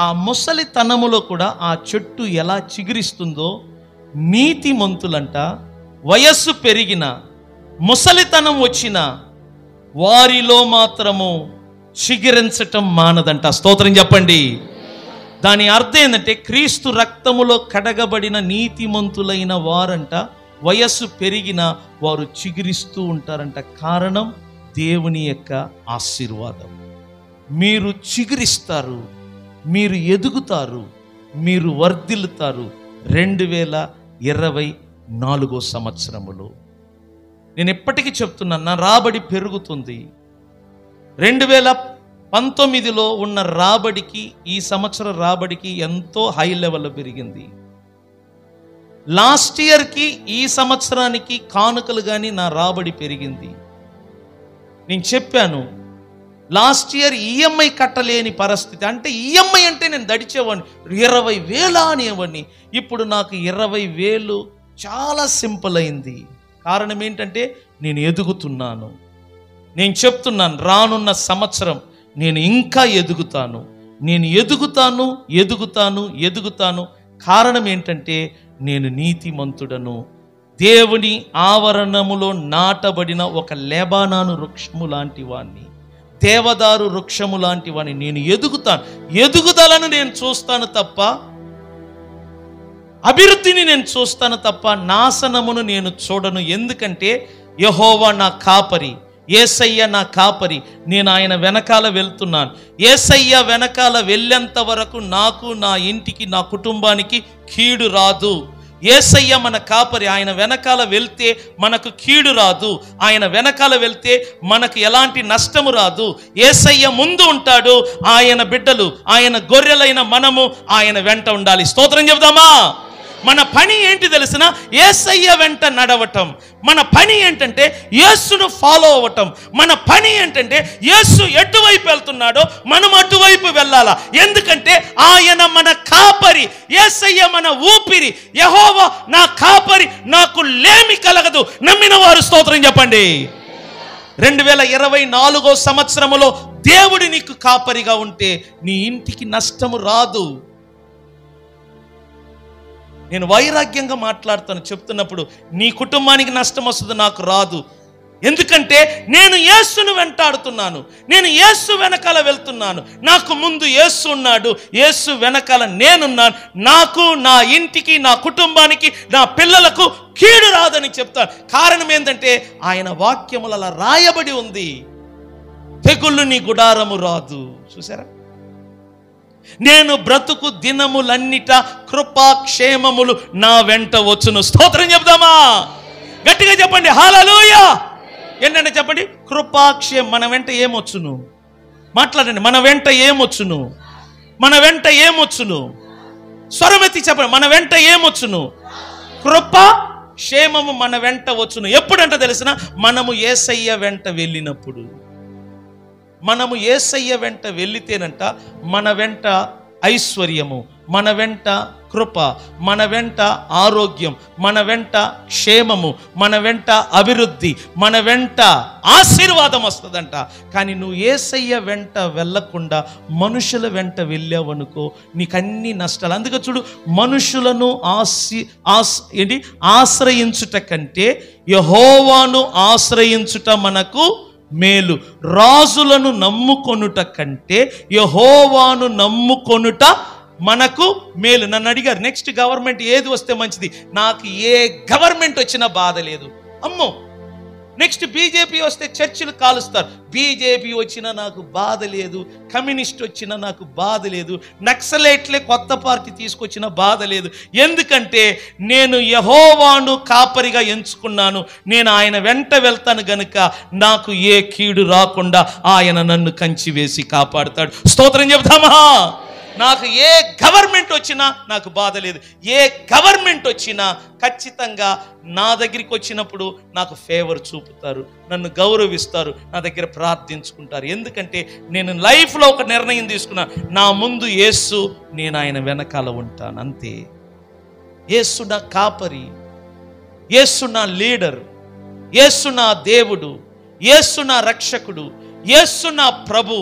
ఆ ముసలితనములో కూడా ఆ చెట్టు ఎలా చిగురిస్తుందో, నీతిమంతులంట వయస్సు పెరిగిన, ముసలితనం వచ్చిన వారిలో మాత్రము చిగురించటం మానదంట. స్తోత్రం చెప్పండి. దాని అర్థం ఏంటంటే, క్రీస్తు రక్తములో కడగబడిన నీతిమంతులైన వారంట వయస్సు పెరిగిన వారు చిగురిస్తూ ఉంటారంట. కారణం దేవుని యొక్క ఆశీర్వాదం. మీరు చిగురిస్తారు, మీరు ఎదుగుతారు, మీరు వర్ధిల్లుతారు 2024 సంవత్సరములో. నేను ఎప్పటికీ చెప్తున్నాను, నా రాబడి పెరుగుతుంది. 2019లో ఉన్న రాబడికి ఈ సంవత్సరం రాబడికి ఎంతో హై లెవెల్లో పెరిగింది. లాస్ట్ ఇయర్కి ఈ సంవత్సరానికి కానుకలు కానీ నా రాబడి పెరిగింది. నేను చెప్పాను, లాస్ట్ ఇయర్ ఈఎంఐ కట్టలేని పరిస్థితి. అంటే ఈఎంఐ అంటే నేను దడిచేవాడిని, 20,000 అనేవాడిని. ఇప్పుడు నాకు 20,000 చాలా సింపుల్ అయింది. కారణం ఏంటంటే, నేను ఎదుగుతున్నాను. నేను చెప్తున్నాను, రానున్న సంవత్సరం నేను ఇంకా ఎదుగుతాను. నేను ఎదుగుతాను, ఎదుగుతాను, ఎదుగుతాను. కారణం ఏంటంటే, నేను నీతిమంతుడను. దేవుని ఆవరణములో నాటబడిన ఒక లెబానాను వృక్షము లాంటి వాణ్ణి, దేవదారు వృక్షము లాంటి వాణ్ణి. నేను ఎదుగుతాను. ఎదుగుదలను నేను చూస్తాను తప్ప, అభివృద్ధిని నేను చూస్తాను తప్ప నాశనమును నేను చూడను. ఎందుకంటే యెహోవా నా కాపరి, యేసయ్య నా కాపరి. నేను ఆయన వెనకాల వెళ్తున్నాను. యేసయ్య వెనకాల వెళ్ళేంత వరకు నాకు, నా ఇంటికి, నా కుటుంబానికి కీడు రాదు. యేసయ్య మన కాపరి. ఆయన వెనకాల వెళ్తే మనకు కీడు రాదు. ఆయన వెనకాల వెళ్తే మనకు ఎలాంటి నష్టము రాదు. యేసయ్య ముందు ఉంటాడు. ఆయన బిడ్డలు, ఆయన గొర్రెలైన మనము ఆయన వెంట ఉండాలి. స్తోత్రం చెబుదామా? మన పని ఏంటి తెలిసిన? యేసయ్య వెంట నడవటం. మన పని ఏంటంటే యేసును ఫాలో అవ్వటం. మన పని ఏంటంటే యేసు ఎటువైపు వెళ్తున్నాడో మనం అటువైపు వెళ్ళాలా. ఎందుకంటే ఆయన మన కాపరి, యేసయ్య మన ఊపిరి. యెహోవా నా కాపరి, నాకు లేమి కలగదు. నమ్మిన వారు స్తోత్రం చెప్పండి. 2024 సంవత్సరములో దేవుడు నీకు కాపరిగా ఉంటే నీ ఇంటికి నష్టము రాదు. నేను వైరాగ్యంగా మాట్లాడుతాను చెప్తున్నప్పుడు, నీ కుటుంబానికి నష్టం వస్తుంది, నాకు రాదు. ఎందుకంటే నేను యేసును వెంటాడుతున్నాను. నేను యేసు వెనకాల వెళ్తున్నాను. నాకు ముందు యేసు ఉన్నాడు, యేసు వెనకాల నేనున్నాను. నాకు, నా ఇంటికి, నా కుటుంబానికి, నా పిల్లలకు కీడు రాదని చెప్తాను. కారణం ఏంటంటే ఆయన వాక్యములు అలా రాయబడి ఉంది. తెగుళ్ళు నీ గుడారము రాదు. చూసారా? నేను బ్రతుకు దినములన్నిట కృపాక్షేమములు నా వెంట వచ్చును. స్తోత్రం చెప్దామా? గట్టిగా చెప్పండి హల్లెలూయా. ఏంటంటే చెప్పండి, కృపాక్షేమం. మన వెంట ఏమొచ్చును? మాట్లాడండి. మన వెంట ఏమొచ్చును? మన వెంట ఏమొచ్చును? స్వరమెత్తి చెప్పండి. మన వెంట ఏమొచ్చును? కృపాక్షేమము మన వెంట వచ్చును. ఎప్పుడంటే తెలిసిన, మనము యేసయ్య వెంట వెళ్ళినప్పుడు. మనము యేసయ్య వెంట వెళ్ళితేనంట మన వెంట ఐశ్వర్యము, మన వెంట కృప, మన వెంట ఆరోగ్యం, మన వెంట క్షేమము, మన వెంట అభివృద్ధి, మన వెంట ఆశీర్వాదం వస్తుందంట. కానీ నువ్వు యేసయ్య వెంట వెళ్ళకుండా మనుషుల వెంట వెళ్ళావనుకో నీకన్నీ నష్టాలు. అందుకే చూడు, మనుషులను ఆశ్రయించుట కంటే యెహోవాను ఆశ్రయించుట మనకు మేలు. రాజులను నమ్ముకొనుట కంటే యెహోవాను నమ్ముకొనుట మనకు మేలు. నన్ను అడిగారు, నెక్స్ట్ గవర్నమెంట్ ఏది వస్తే మంచిది? నాకు ఏ గవర్నమెంట్ వచ్చినా బాధ లేదు. అమ్మో, నెక్స్ట్ బీజేపీ వస్తే చర్చిలు కాలుస్తారు. బీజేపీ వచ్చినా నాకు బాధ లేదు, కమ్యూనిస్ట్ వచ్చినా నాకు బాధ లేదు, నక్సలైట్లే కొత్త పార్టీ తీసుకొచ్చినా బాధ లేదు. ఎందుకంటే నేను యెహోవాను కాపరిగా ఎంచుకున్నాను. నేను ఆయన వెంట వెళ్తాను గనుక నాకు ఏ కీడు రాకుండా ఆయన నన్ను కంచి వేసి కాపాడుతాడు. స్తోత్రం చెప్తామా? నాకు ఏ గవర్నమెంట్ వచ్చినా నాకు బాధ లేదు. ఏ గవర్నమెంట్ వచ్చినా ఖచ్చితంగా నా దగ్గరికి వచ్చినప్పుడు నాకు ఫేవర్ చూపుతారు, నన్ను గౌరవిస్తారు, నా దగ్గర ప్రార్థించుకుంటారు. ఎందుకంటే నేను లైఫ్లో ఒక నిర్ణయం తీసుకున్నా, నా ముందు యేసు, నేను ఆయన వెనకాల ఉంటాను. అంతే. యేసు నా కాపరి, యేసు నా లీడర్, యేసు నా దేవుడు, యేసు నా రక్షకుడు, యేసు నా ప్రభు.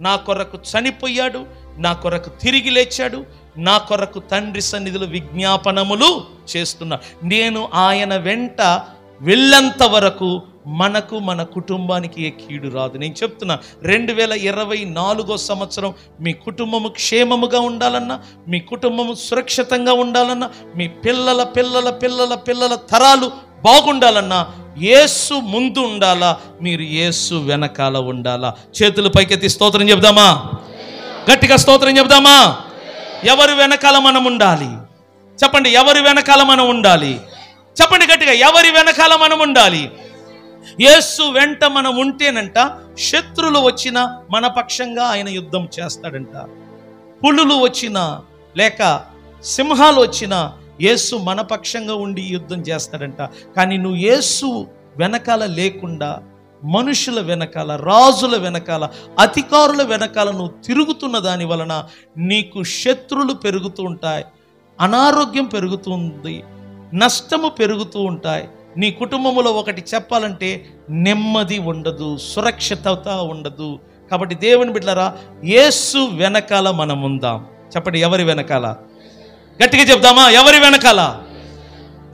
నా కొరకు చనిపోయాడు, నా కొరకు తిరిగి లేచాడు, నా కొరకు తండ్రి సన్నిధిలో విజ్ఞాపనములు చేస్తున్నా. నేను ఆయన వెంట వెళ్ళేంత వరకు మనకు, మన కుటుంబానికి ఏ కీడు రాదు. నేను చెప్తున్నా, 2024 సంవత్సరం మీ కుటుంబము క్షేమముగా ఉండాలన్నా, మీ కుటుంబము సురక్షితంగా ఉండాలన్నా, మీ పిల్లల పిల్లల పిల్లల పిల్లల తరాలు బాగుండాలన్నా యేసు ముందు ఉండాలా, మీరు యేసు వెనకాల ఉండాలా. చేతులు పైకెత్తి స్తోత్రం చెప్దామా? గట్టిగా స్తోత్రం చెప్దామా? ఎవరి వెనకాల మనం ఉండాలి? చెప్పండి, ఎవరి వెనకాల మనం ఉండాలి? చెప్పండి గట్టిగా, ఎవరి వెనకాల మనం ఉండాలి? యేసు వెంట మనం ఉంటేనంట శత్రులు వచ్చినా మన పక్షంగా ఆయన యుద్ధం చేస్తాడంట. పులులు వచ్చినా లేక సింహాలు వచ్చినా యేసు మన పక్షంగా ఉండి యుద్ధం చేస్తాడంట. కానీ నువ్వు యేసు వెనకాల లేకుండా మనుషుల వెనకాల, రాజుల వెనకాల, అధికారుల వెనకాల నువ్వు తిరుగుతున్న దాని వలన నీకు శత్రులు పెరుగుతూ ఉంటాయి, అనారోగ్యం పెరుగుతుంది, నష్టము పెరుగుతూ ఉంటాయి. నీ కుటుంబంలో ఒకటి చెప్పాలంటే నెమ్మది ఉండదు, సురక్షితత ఉండదు. కాబట్టి దేవుని బిడ్డలారా, యేసు వెనకాల మనం ఉందాం. చెప్పండి, ఎవరి వెనకాల? గట్టిగా చెప్దామా? ఎవరి వెనకాల?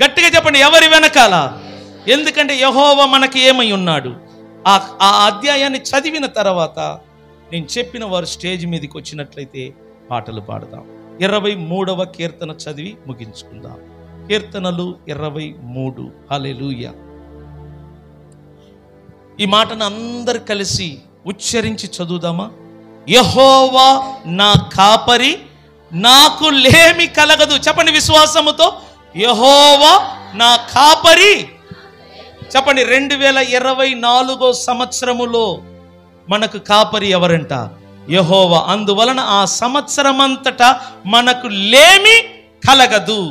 గట్టిగా చెప్పండి, ఎవరి వెనకాల? ఎందుకంటే యెహోవా మనకి ఏమై ఉన్నాడు? ఆ అధ్యాయాన్ని చదివిన తర్వాత నేను చెప్పిన వారు స్టేజ్ మీదకి వచ్చినట్లయితే పాటలు పాడదాం. 23వ కీర్తన చదివి ముగించుకుందాం. కీర్తనలు 23. హల్లెలూయా. ఈ మాటను అందరు కలిసి ఉచ్చరించి చదువుదామా? యెహోవా నా కాపరి, నాకు లేమి కలగదు. చెప్పండి విశ్వాసముతో, యెహోవా నా కాపరి. చెప్పండి, 2024 సంవత్సరములో మనకు కాపరి ఎవరంట? యెహోవా. అందువలన ఆ సంవత్సరమంతటా మనకు లేమి కలగదు.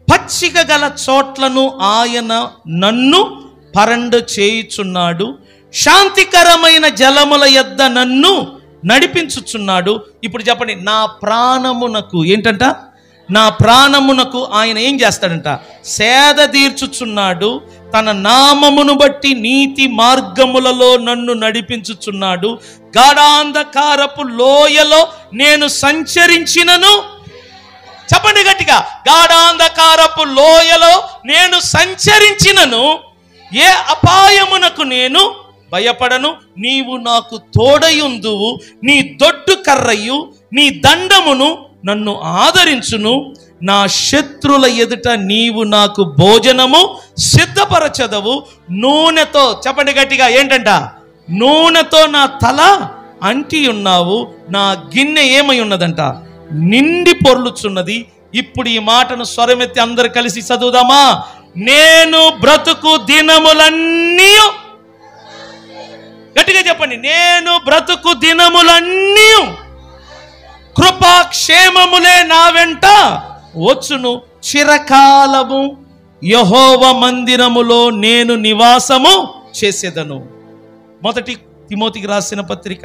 పచ్చిక గల చోట్లను ఆయన నన్ను పరండు చేయుచున్నాడు, శాంతికరమైన జలముల యొద్ద నన్ను నడిపించుచున్నాడు. ఇప్పుడు చెప్పండి, నా ప్రాణమునకు ఏంటంట? నా ప్రాణమునకు ఆయన ఏం చేస్తాడంట? సేద తీర్చుచున్నాడు. తన నామమును బట్టి నీతి మార్గములలో నన్ను నడిపించుచున్నాడు. గాఢాంధకారపు లోయలో నేను సంచరించినను, చెప్పండి గట్టిగా, గాఢాంధకారపు లోయలో నేను సంచరించినను ఏ అపాయమునకు నేను భయపడను. నీవు నాకు తోడయుందువు, నీ దొడ్డు కర్రయు నీ దండమును నన్ను ఆదరించును. నా శత్రుల ఎదుట నీవు నాకు భోజనము సిద్ధపరచదవు. నూనెతో, చెప్పండి గట్టిగా, ఏంటంట? నూనెతో నా తల అంటి ఉన్నావు, నా గిన్నె ఏమై ఉన్నదంట? నిండి పొర్లుచున్నది. ఇప్పుడు ఈ మాటను స్వరమెత్తి అందరు కలిసి చదువుదామా? నేను బ్రతుకు దినములన్నీ, గట్టిగా చెప్పండి, నేను బ్రతుకు దినములన్నీ కృపాక్షేమములే నా వెంట వచ్చును. చిరకాలము యెహోవా మందిరములో నేను నివాసము చేసేదను. 1 తిమోతికి రాసిన పత్రిక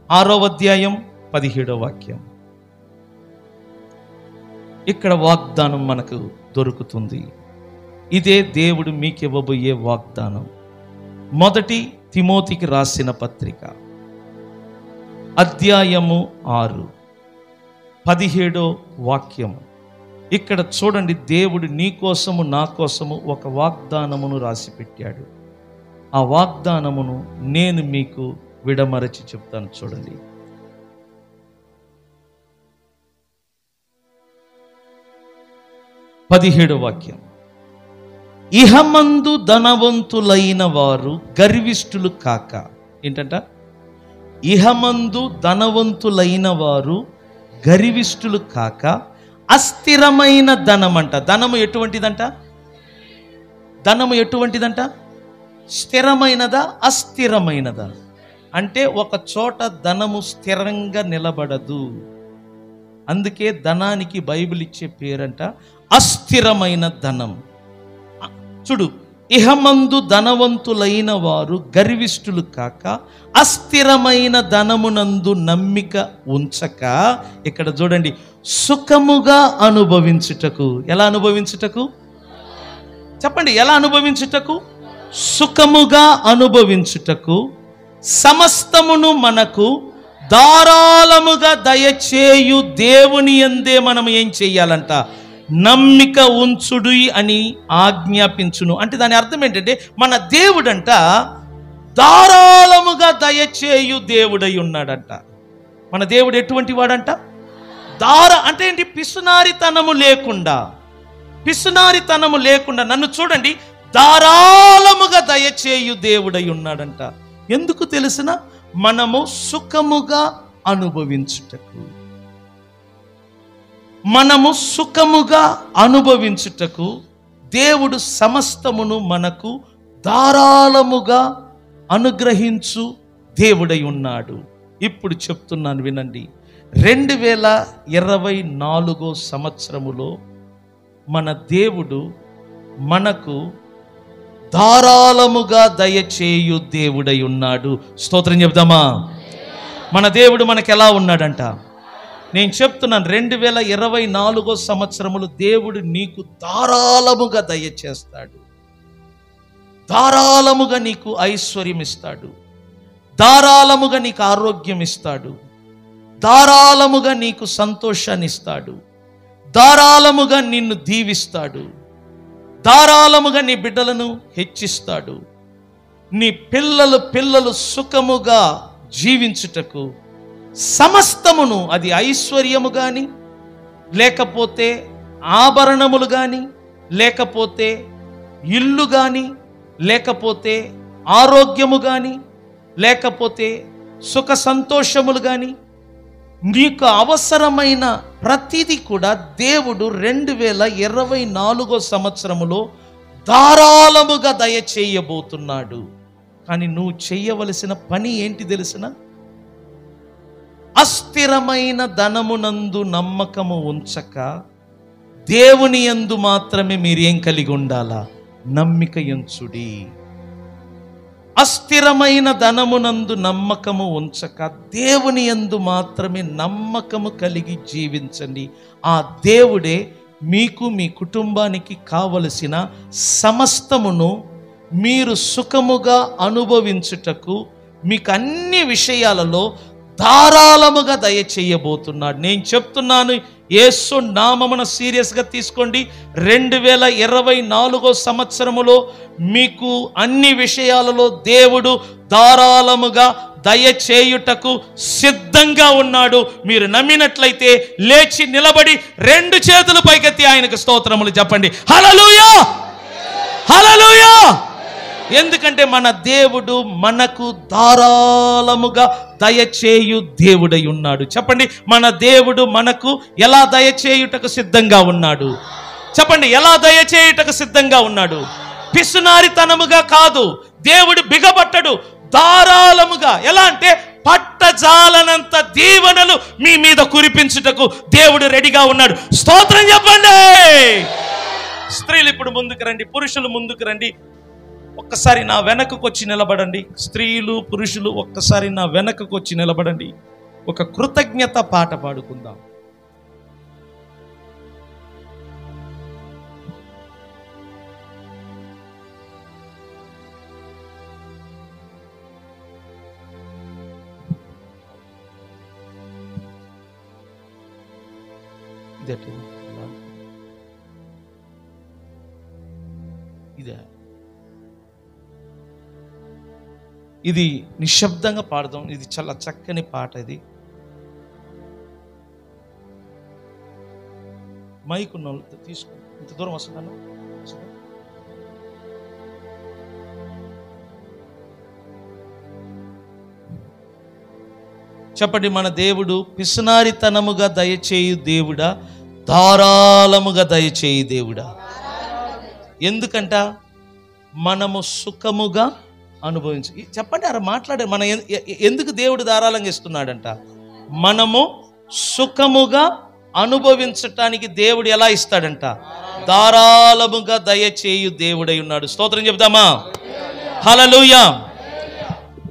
6వ అధ్యాయం 17వ వాక్యం. ఇక్కడ వాగ్దానం మనకు దొరుకుతుంది. ఇదే దేవుడు మీకు ఇవ్వబోయే వాగ్దానం. 1 తిమోతికి రాసిన పత్రిక అధ్యాయము 6 17వ వాక్యము. ఇక్కడ చూడండి, దేవుడు నీ కోసము నా కోసము ఒక వాగ్దానమును రాసి పెట్టాడు. ఆ వాగ్దానమును నేను మీకు విడమరచి చెప్తాను. చూడండి, 17వ వాక్యం. ఇహమందు ధనవంతులైన వారు గర్విష్ఠులు కాక. ఏంటంట? ఇహమందు ధనవంతులైన వారు గర్విష్ఠులు కాక అస్థిరమైన ధనమంట. ధనము ఎటువంటిదంట? ధనము ఎటువంటిదంట? స్థిరమైనదా అస్థిరమైనదా? అంటే ఒక చోట ధనము స్థిరంగా నిలబడదు. అందుకే ధనానికి బైబిల్ ఇచ్చే పేరంట అస్థిరమైన ధనం. చూడు, ఇహమందు ధనవంతులైన వారు గర్విష్ఠులు కాక అస్థిరమైన ధనమునందు నమ్మిక ఉంచక, ఇక్కడ చూడండి, సుఖముగా అనుభవించుటకు. ఎలా అనుభవించుటకు? చెప్పండి, ఎలా అనుభవించుటకు? సుఖముగా అనుభవించుటకు సమస్తమును మనకు ధారాళముగా దయచేయు దేవుని యందే మనం ఏం చెయ్యాలంట? నమ్మిక ఉంచుడు అని ఆజ్ఞాపించును. అంటే దాని అర్థం ఏంటంటే, మన దేవుడంట ధారాళముగా దయచేయు దేవుడై ఉన్నాడంట. మన దేవుడు ఎటువంటి వాడంట? అంటే ఏంటి? పిసునారితనము లేకుండా, పిసునారితనము లేకుండా నన్ను చూడండి, ధారాళముగా దయచేయు దేవుడై ఉన్నాడంట. ఎందుకు తెలుసునా? మనము సుఖముగా అనుభవించుటకు. మనము సుఖముగా అనుభవించుటకు దేవుడు సమస్తమును మనకు ధారాళముగా అనుగ్రహించు దేవుడై ఉన్నాడు. ఇప్పుడు చెప్తున్నాను వినండి, 2024 సంవత్సరములో మన దేవుడు మనకు ధారాళముగా దయచేయు దేవుడై ఉన్నాడు. స్తోత్రం చెప్దామా? మన దేవుడు మనకు ఎలా ఉన్నాడంట? నేను చెప్తున్నాను, 2024 సంవత్సరములు దేవుడు నీకు ధారాళముగా దయచేస్తాడు. ధారాళముగా నీకు ఐశ్వర్యం ఇస్తాడు, ధారాళముగా నీకు ఆరోగ్యం ఇస్తాడు, ధారాళముగా నీకు సంతోషాన్ని ఇస్తాడు, ధారాళముగా నిన్ను దీవిస్తాడు, ధారాళముగా నీ బిడ్డలను హెచ్చిస్తాడు. నీ పిల్లలు సుఖముగా జీవించుటకు సమస్తమును, అది ఐశ్వర్యము కానీ, లేకపోతే ఆభరణములు కానీ, లేకపోతే ఇల్లు కానీ, లేకపోతే ఆరోగ్యము కానీ, లేకపోతే సుఖ సంతోషములు కానీ, నీకు అవసరమైన ప్రతిదీ కూడా దేవుడు 2024 సంవత్సరములో ధారాళముగా దయచేయబోతున్నాడు. కానీ నువ్వు చేయవలసిన పని ఏంటి తెలిసిన? అస్థిరమైన ధనమునందు నమ్మకము ఉంచక దేవుని యందు మాత్రమే మీరేం కలిగి ఉండాలా? నమ్మిక ఎంచుడి. అస్థిరమైన ధనమునందు నమ్మకము ఉంచక దేవుని యందు మాత్రమే నమ్మకము కలిగి జీవించండి. ఆ దేవుడే మీకు, మీ కుటుంబానికి కావలసిన సమస్తమును మీరు సుఖముగా అనుభవించుటకు, మీకు అన్ని విషయాలలో ధారాళముగా దయచేయబోతున్నాడు. నేను చెప్తున్నాను, యేసు నామమున సీరియస్గా తీసుకోండి. 2024 సంవత్సరములో మీకు అన్ని విషయాలలో దేవుడు ధారాళముగా దయచేయుటకు సిద్ధంగా ఉన్నాడు. మీరు నమ్మినట్లయితే లేచి నిలబడి 2 చేతులు పైకెత్తి ఆయనకు స్తోత్రములు చెప్పండి. హల్లెలూయా, హల్లెలూయా. ఎందుకంటే మన దేవుడు మనకు ధారాళముగా దయచేయు దేవుడై ఉన్నాడు. చెప్పండి, మన దేవుడు మనకు ఎలా దయచేయుటకు సిద్ధంగా ఉన్నాడు? చెప్పండి, ఎలా దయచేయుటకు సిద్ధంగా ఉన్నాడు? పిసునారితనముగా కాదు, దేవుడు బిగబట్టడు, ధారాళముగా. ఎలా అంటే పట్టజాలనంత దీవెనలు మీ మీద కురిపించుటకు దేవుడు రెడీగా ఉన్నాడు. స్తోత్రం చెప్పండి. స్త్రీలు ఇప్పుడు ముందుకు రండి, పురుషులు ముందుకు రండి. ఒక్కసారి నా వెనకకు వచ్చి నిలబడండి. స్త్రీలు, పురుషులు ఒక్కసారి నా వెనకకు వచ్చి నిలబడండి. ఒక కృతజ్ఞత పాట పాడుకుందాం. ఇదే ఇది నిశ్శబ్దంగా పాడదాం. ఇది చాలా చక్కని పాట. ఇది మైక్ ఉన్న వాళ్ళు తీసుకోండి. ఇంత దూరం వస్తుందన్న. చెప్పండి, మన దేవుడు పిసునారితనముగా దయచేయు దేవుడా, ధారాళముగా దయచేయు దేవుడా. ఎందుకంట మనము సుఖముగా అనుభవించు. చెప్పండి, అలా మాట్లాడే మన ఎందుకు దేవుడు ధారాళంగా ఇస్తున్నాడంట? మనము సుఖముగా అనుభవించటానికి దేవుడు ఎలా ఇస్తాడంట? ధారాళముగా దయచేయు దేవుడై ఉన్నాడు. స్తోత్రం చెప్దామా? హల్లెలూయా.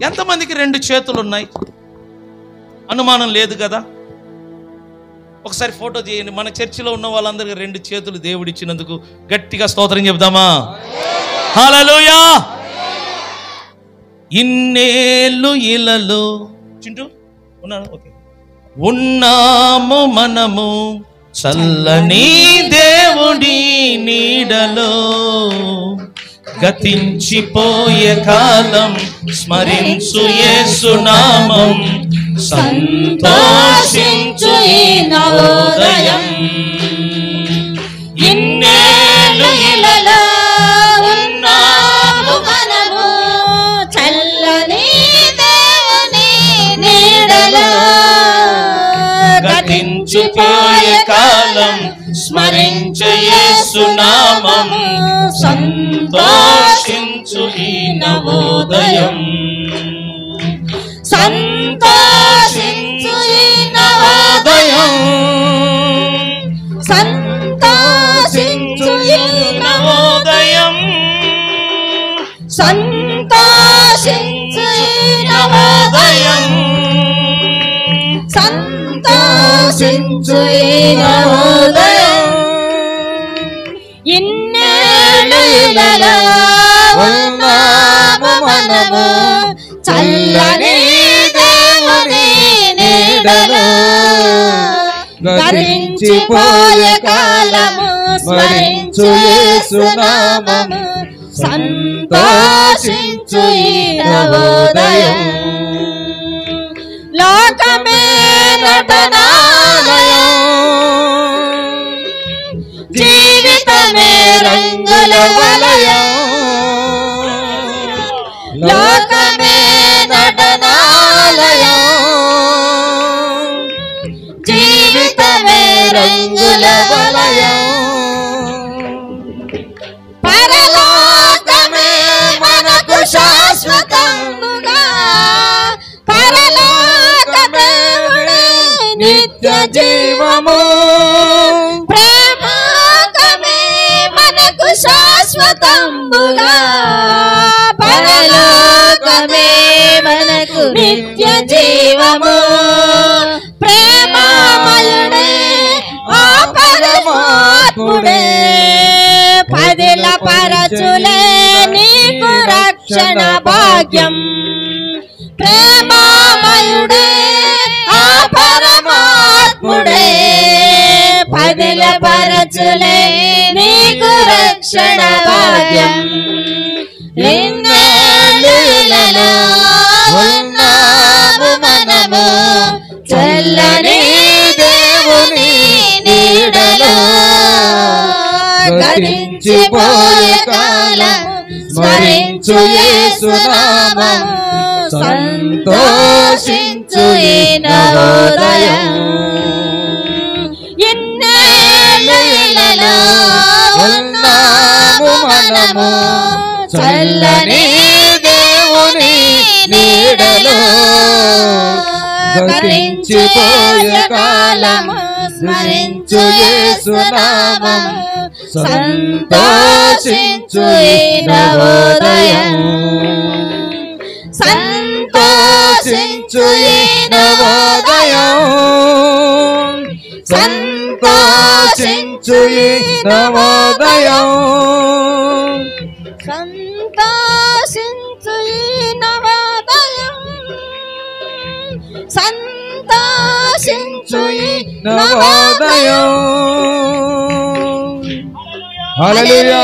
ఎంతమందికి 2 చేతులు ఉన్నాయి? అనుమానం లేదు కదా? ఒకసారి ఫోటో చేయండి. మన చర్చిలో ఉన్న వాళ్ళందరికీ 2 చేతులు దేవుడు ఇచ్చినందుకు గట్టిగా స్తోత్రం చెప్దామా? హల్లెలూయా. ఇన్నేళ్ళు ఇలలో చింటూ ఉన్నాను. ఓకే, ఉన్నాము మనము చల్లని దేవుడి నీడలో, గతించిపోయే కాలం స్మరించు యేసు నామం, సంతోషించు ఈ నవోదయం. ఇన్నేళ్ళు ఇలలో ఉన్నాము మనము చల్లని దేవుని నీడలో, గతించిపోయే కాలం స్మరించు యేసు నామం, సంతోషించు ఈ నవోదయం. సంతోషించు ఈ నవోదయం, సంతోషించు ఈ నవోదయం, సంతోషించు ఈ నవోదయం, సంతోషించు ఈ నవోదయం. ఇన్నేళ్ళు ఇలలో ఉన్నాము మనము చల్లని దేవుని నీడలో, గతించిపోయే కాలము స్మరించు యేసు నామము, సంతోషించు ఈ నవోదయం. లోకమే నటనాలయం, జీవితమే రంగుల వలయం. లోకమే నటనాలయం, జీవితమే రంగుల వలయం. పరలోకమే మనకు శాశ్వతముగా, పరలోక దేవుడే నిత్య జీవము. ప్రేమకమే మనకు శాశ్వతముగా, పరలోకమే మనకు నిత్య జీవము. ప్రేమమయుడే ఆ పరమాత్ముడే, పదిల పరచులే నీకు రక్షణ భాగ్యం. ప్రేమమయుడే ఆ పరమాత్ముడే, పదిల పరచులే నీకు రక్షణ భాగ్యం. ఇన్నేళ్ళలో ఉన్నాము మనము చల్లని దేవుని నీడలో, గతించిపోయే కాలం స్మరించు యేసు నామం, సంతోషించు ఈ నవోదయం. ఇన్నేళ్ళలో ఉన్నాము మనము చల్లని దేవుని నీడలో, గతించిపోయే కాలము స్మరించు యేసు నామం, సంతోషించు ఈ నవోదయం. సంతోషించు ఈ నవోదయం, సంతోషించు ఈ నవోదయం, సంతోషించు ఈ నవోదయం, సంతోషించు ఈ నవోదయం. హల్లెలూయా.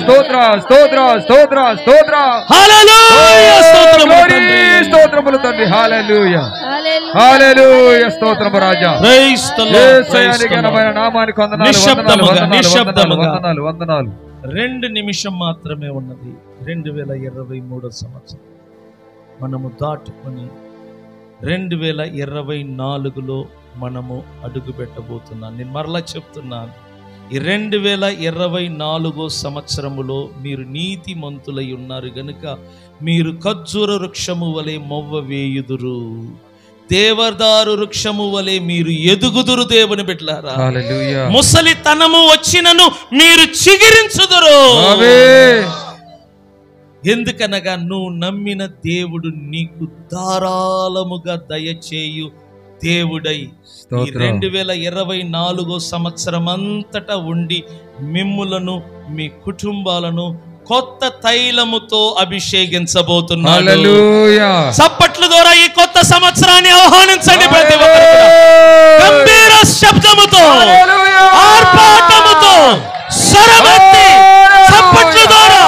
స్తోత్ర స్తోత్ర స్తోత్ర స్తోత్ర హల్లెలూయా స్తోత్రములు తండ్రి స్తోత్రములు తండ్రి హల్లెలూయా హల్లెలూయా స్తోత్రము రాజా praise the lord praise the ఘనమైన నామానికి వందనాలు వందనాలు వందనాలు 2 నిమిషం మాత్రమే ఉన్నది 2023 సంవత్సరం మనము దాటుకొని 2024లో మనము అడుగు పెట్టబోతున్నాం. నేను మరలా చెప్తున్నాను, ఈ 2024 సంవత్సరములో మీరు నీతిమంతులై ఉన్నారు గనుక మీరు ఖర్జూర వృక్షము వలె మొవ్వ వేయుదురు, దేవదారు వృక్షము వలె మీరు ఎదుగుదురు. దేవుని బిడ్డలారా, ముసలితనము వచ్చినను మీరు చిగిరించుదురు. ఎందుకనగా నువ్వు నమ్మిన దేవుడు నీకు ధారాళముగా దయచేయు దేవుడై ఈ 2024 సంవత్సరం అంతటా ఉండి మిమ్ములను మీ కుటుంబాలను కొత్త తైలముతో అభిషేకించబోతున్నాడు. హల్లెలూయా. చప్పట్ల ద్వారా ఈ కొత్త సంవత్సరాన్ని ఆహ్వానించండి. ప్రతి ఒక్కరు గంభీర శబ్దముతో, ఆర్భాటముతో, స్వరమెత్తి చప్పట్ల ద్వారా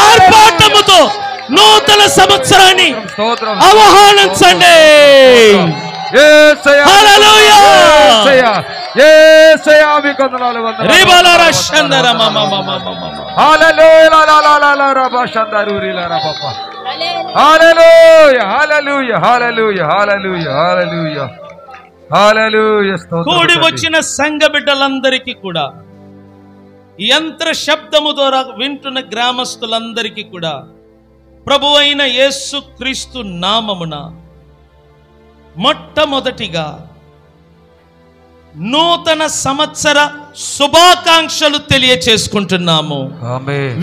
ఆర్భాటముతో నూతన సంవత్సరాన్ని ఆహ్వానించండి. హల్లెలూయా. యేసయ్యా మీకు వందనాలు. రిబలారా షందర మమ మమ మమ. హల్లెలూయా. లా లా లా లా రబ షందరూరి లా రబ. హల్లెలూయా. హల్లెలూయా. హల్లెలూయా. హల్లెలూయా. హల్లెలూయా. హల్లెలూయా. కూడి వచ్చిన సంఘ బిడ్డలందరికీ కూడా, యంత్ర శబ్దము ద్వారా వింటున్న గ్రామస్తులందరికీ కూడా ప్రభువైన యేసు క్రీస్తు నామమున మొట్టమొదటిగా నూతన సంవత్సర శుభాకాంక్షలు తెలియచేసుకుంటున్నాము.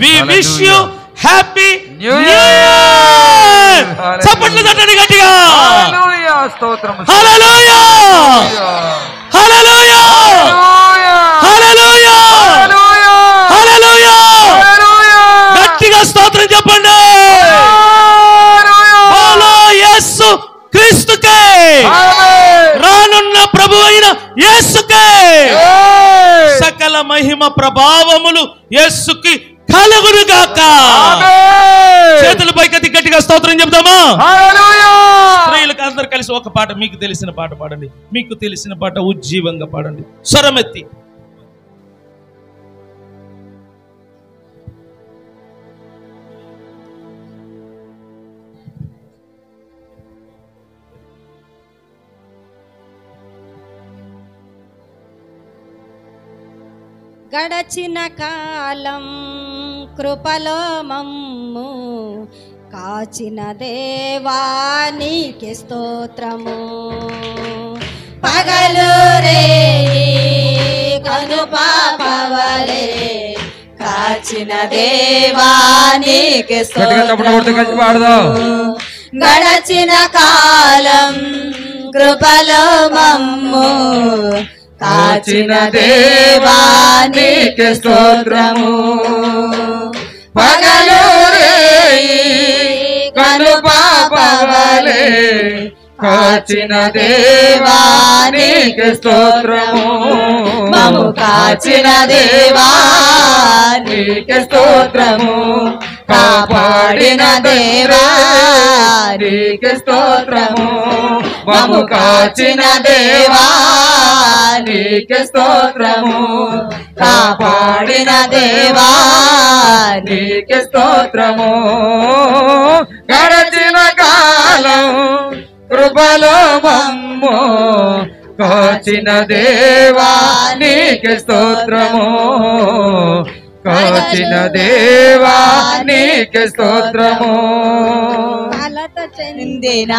We wish you happy new year. చప్పట్లు తట్టండి గట్టిగా. హల్లెలూయా. స్తోత్రం. హల్లెలూయా. హల్లెలూయా. హల్లెలూయా. హల్లెలూయా. గట్టిగా స్తోత్రం చెప్పండి. బోలో యేసు క్రీస్తుకే. రానున్న ప్రభువైన యేసుకే సకల మహిమ ప్రభావములు యేసుకి కలుగునుగాక. చేతులు పైకెత్తి గట్టిగా స్తోత్రం చెప్తామా? స్త్రీలకు అందరు కలిసి ఒక పాట, మీకు తెలిసిన పాట పాడండి. మీకు తెలిసిన పాట ఉజ్జీవంగా పాడండి, స్వరమెత్తి. గడచిన కాలం కృపలో మమ్ము కాచిన దేవానికి స్తోత్రము. పగలు రేయి కనుపాపవలే కాచిన దేవానికి స్తోత్రము. గడచిన కాలం కృపలో మమ్ము కాచిన దేవానికి స్తోత్రము. పగలు రేయి కనుపాపవలే కాచిన దేవానికి స్తోత్రము. మము కాచిన దేవానికి స్తోత్రము. కాపాడిన దేవానికి స్తోత్రము. మము కాచిన దేవానికి స్తోత్రము. కాపాడిన దేవానికి స్తోత్రము. గడచిన కాలం కృపలో మమ్ము కాచిన దేవానికి స్తోత్రము. కాచిన దేవానికి స్తోత్రము. కలత చెందిన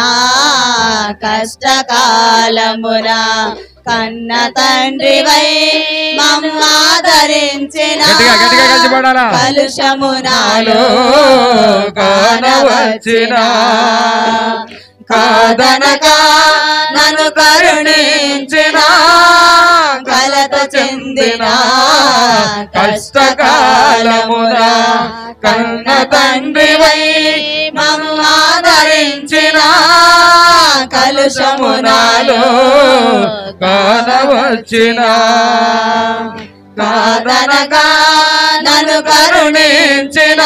కష్టకాలమున కన్న తండ్రివై మమ్మాదరించిన కలుషమునాలో కానవచ్చిన కాదనక నన్ను కరుణించిన కలత చెందిన కష్టకాలమున కన్న తండ్రివై మమ్మాదరించిన కలుషమునాలో కానవచ్చిన కాదనక నన్ను కరుణించిన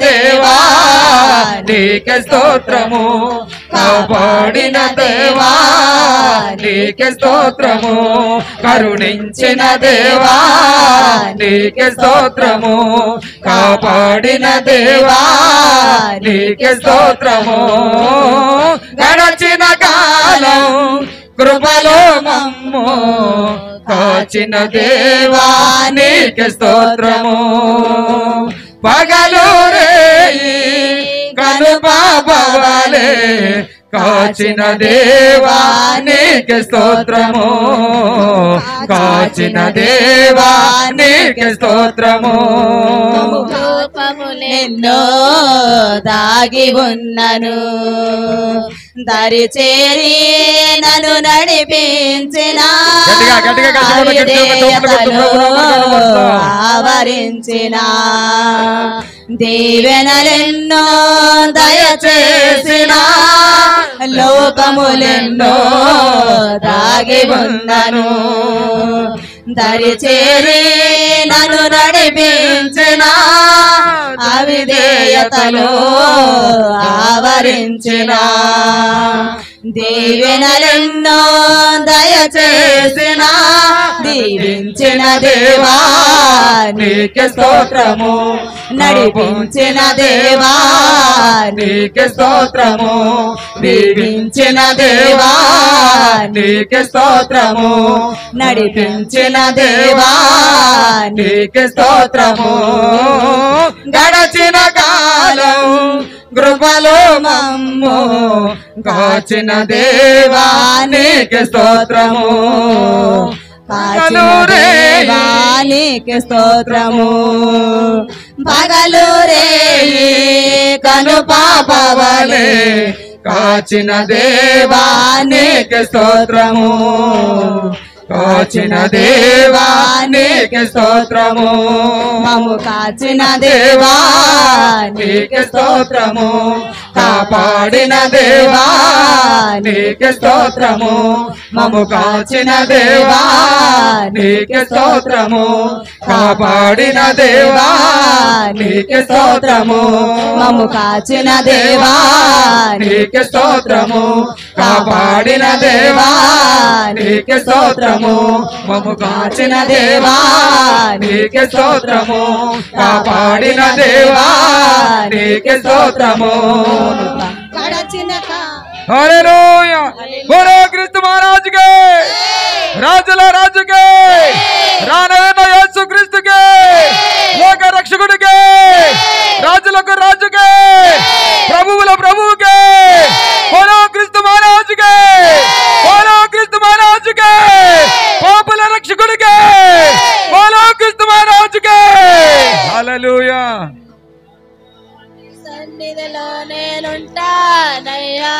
దేవా నీకే స్తోత్రము. కాపాడిన దేవా నీకే స్తోత్రము. కరుణించిన దేవా నీకే స్తోత్రము. కాపాడిన దేవా నీకే స్తోత్రము. గడచిన కాలం కృపలో మమ్ము కాచిన దేవా నీకే స్తోత్రము. పగలు రేయి కనుపాపవలే కాచిన దేవా నీకే స్తోత్రము, కాచిన దేవా నీకే స్తోత్రము. రూపములెన్నో దాగి ఉన్నను, దరి చేరి నన్ను నడిపించిన ఆవరించిన దీవెనలెన్నో దయచేసిన లోకములెన్నో దాగి ఉన్నను, దరి చేరి నన్ను నడిపించిన అవిధేయతలో ఆవరించిన దీవెనలెన్నో దయచేసిన దీవించిన దేవా నీకే స్తోత్రము, నడిపించిన దేవా నీకే స్తోత్రము, దీవించిన దేవా నీకే స్తోత్రము, నడిపించిన దేవా నీకే స్తోత్రము. గడచిన కాలం కృపలో మమ్ము కాచిన దేవా నీకే స్తోత్రము, కాచిన దేవా నీకే స్తోత్రము. పగలు రేయి కను పాపవలే కాచిన దేవా నీకే స్తోత్రము, కాచిన దేవా నీకే స్తోత్రము. మమ్ము కాచిన దేవా నీకే స్తోత్రము, కాపాడిన దేవా నీకే స్తోత్రము. మమ్ము కాచిన దేవా నీకే స్తోత్రము, కాపాడిన దేవా నీకే స్తోత్రము. మమ్ము కాచిన దేవా నీకే స్తోత్రము, కాపాడిన దేవా నీకే స్తోత్రము. మమ్ము కాచిన దేవా నీకే స్తోత్రము, కాపాడిన దేవా నీకే స్తోత్రము. హల్లెలూయా, బోలో క్రీస్తు మహారాజుకే, రాజుల రాజుకే, రానైన యేసు క్రీస్తుకే, లోక రక్షకుడికే, రాజులకు రాజుకే, ప్రభువుల ప్రభువుకే, బోలో క్రీస్తు మహారాజుకే, బోలో క్రీస్తు మహారాజుకే, పాపుల రక్షకుడికే, బోలో క్రీస్తు మహారాజుకే. హల్లెలూయా. సన్నిధిలో నేనుంటానయ్యా,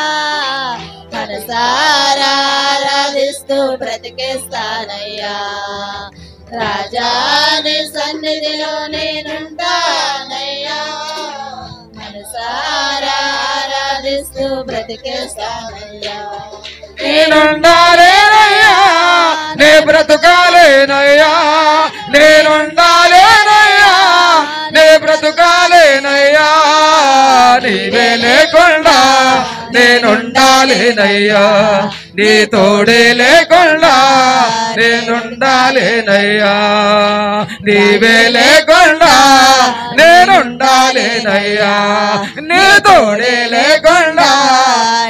మనసారా ఆరాధిస్తూ బ్రతికేస్తానయ్యా. రాజాని సన్నిధిలో నేనుంటానయ్యా, మనసారా ఆరాధిస్తూ బ్రతికేస్తానయ్యా. నేనుండాలేనయ్యా, నే బ్రతుకాలేనయ్యా, నేనుండాలేనయ్యా, నే బ్రతుకాలేనయ్యా. నీవే లేకుండా నేనుండాలేనయ్యా, నీ తోడే లేకుండా నేనుండాలేనయ్యా. నీవే లేకుండా నేనుండాలేనయ్యా, నీ తోడే లేకుండా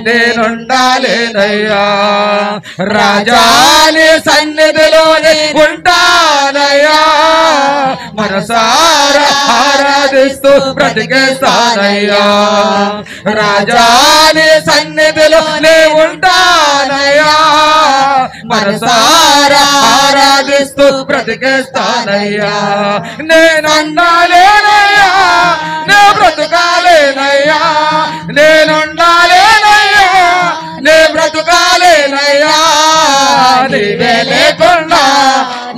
నేనుండాలేనయ్యా. రాజాని సన్నిధిలోనే ఉంటానయ్యా, మనసారా ఆరాధిస్తూ బ్రతికేస్తానయ్యా. రాజాని సన్నిధిలోనే ఉంటానయ్యా, మనసారా ఆరాధిస్తూ బ్రతికేస్తానయ్యా. నేనుండాలేనయ్యా, నే బ్రతుకాలేనయ్యా, నేనుండాలేనయ్యా, నే బ్రతుకాలేనయ్యా. నీవే లేకుండా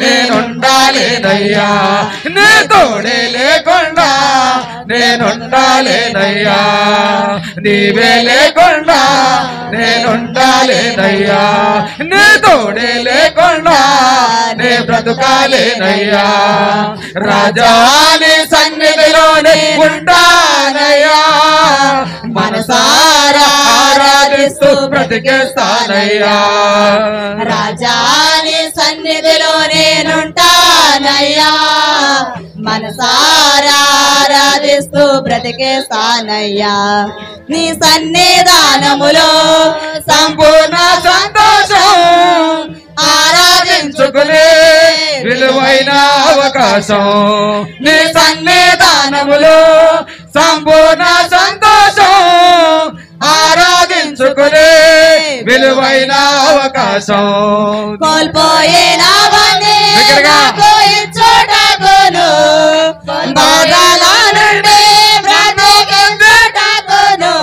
నేనుండాలేనయ్యా, నీ తోడే లేకుండా నేనుండాలేనయ్యా. నీవే లేకుండా నేనుండాలేనయ్యా, నీ తోడే లేకుండా నే బ్రతుకాలేనయ్యా. రాజాని సన్నిధిలోనే ఉంటానయ్యా, మనసారా ఆరాధిస్తూ బ్రతికేస్తానయ్యా. రాజాని సన్నిధిలో నేనుంటానయ్యా, మనసారా ఆరాధిస్తూ బ్రతికేస్తానయ్యా. నీ సన్నిధానములో సంపూర్ణ సంతోషం ఆరాధించుకునే విలువైన అవకాశం. నీ సన్నిధానములో సంపూర్ణ సంతోషం ఆరాధించు పంచుకునే విలువైన అవకాశం కోల్పోయినవన్నీ దగ్గరగా. నాకు ఇచ్చుటకును బాధల నుండి బ్రతికించుటకును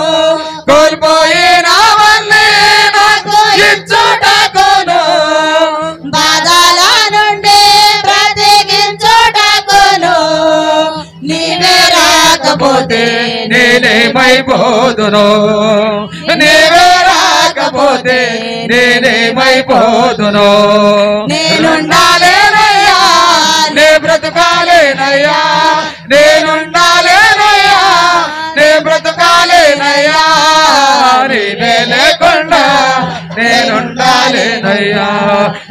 కోల్పోయినవన్నీ నాకు ఇచ్చుటకును బాధల నుండి బ్రతికించుటకును నీవే రాకపోతే నేనేమైపోదును నీవే రాకపోతే నేనేమైపోదును నేనుండాలేనయ్యా నే బ్రతుకాలేనయ్యా నేనుండాలేనయ్యా నే బ్రతుకాలేనయ్యా నీవే లేకుండా నేనుండాలేనయ్యా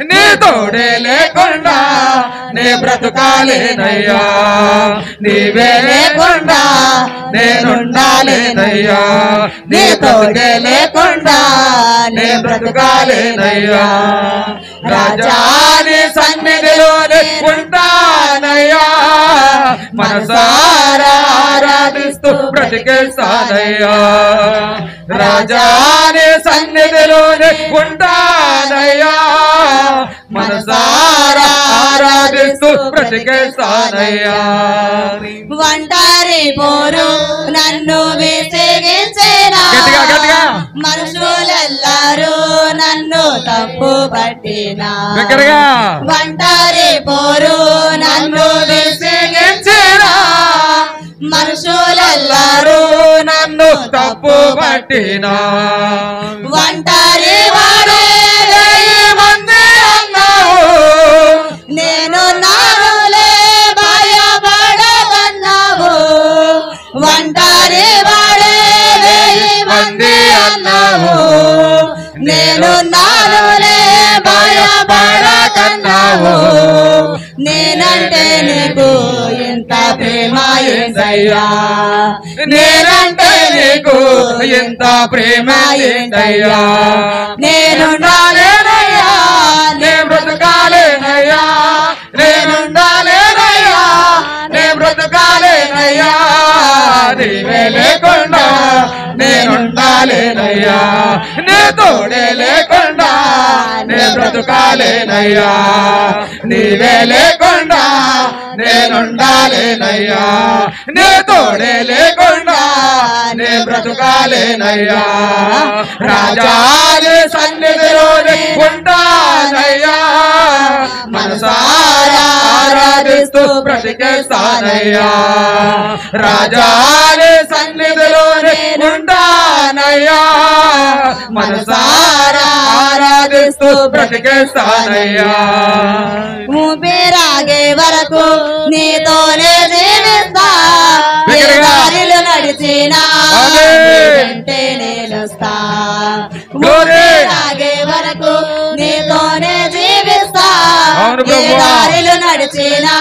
నీ తోడే లేకుండా నే బ్రతుకాలేనయ్యా నీవే లేకుండా నేనుండాలేనయ్యా నీ తోడే లేకుండా నే బ్రతుకాలేనయ్యా రాజాని సన్నిధిలోనే ఉంటానయ్యా మనసారా ఆరాధిస్తూ బ్రతికేస్తానయ్యా రాజాని సన్నిధిలోనే ఉంటానయ్యా మనసారా ఆరాధిస్తూ బ్రతికేస్తానయ్యా ఒంటరి పోరు నన్ను విసిగించేనా గట్టిగా, గట్టిగా. మనుషులెల్లరూ నన్ను తప్పు పట్టినా దగ్గరగా. ఒంటరి పోరు నన్ను విసిగించేనా మనుషులెల్లరూ నన్ను తప్పు పట్టినా ఒంటరి వాడే వెయ్యి మంది అన్నావు నేను నానులే భయపడవన్నావు ఒంటరి వాడే వెయ్యి మంది అన్నావు నేను నానులే భయపడకన్నావు నేనంటే నీకు ఎంత ప్రేమ ఏంటయ్యా నేనంటే నీకు ఎంత ప్రేమ ఏంటయ్యా నేనుండాలేనయ్యా నే బ్రతుకాలేనయ్యా నేనుండాలేనయ్యా నే బ్రతుకాలేనయ్యా నీవే లేకుండా నేనుండాలేనయ్యా నీ తోడే లేకుండా నే బ్రతుకాలేనయ్యా నీవే లేకుండా నేనుండాలేనయ్యా నీ తోడే లేకుండా నే బ్రతుకాలేనయ్యా రాజాని సన్నిధిలోనే ఉంటానయ్యా మనసారా ఆరాధిస్తూ బ్రతికేస్తానయ్యా రాజాని సన్నిధిలోనే ఉంటానయ్యా మనసారా ఆరాధిస్తూ బ్రతికేస్తానయ్యా ఊపిరాగే వరకు నీతోనే జీవిస్తా ఏ దగ్గరగా. దారిలో నడిచినా ఆమేన్. నీ వెంటే నేనొస్తా Glory. ఊపిరాగే వరకు నీతోనే జీవిస్తా అవును ఏ ప్రభువా. దారిలో నడిచినా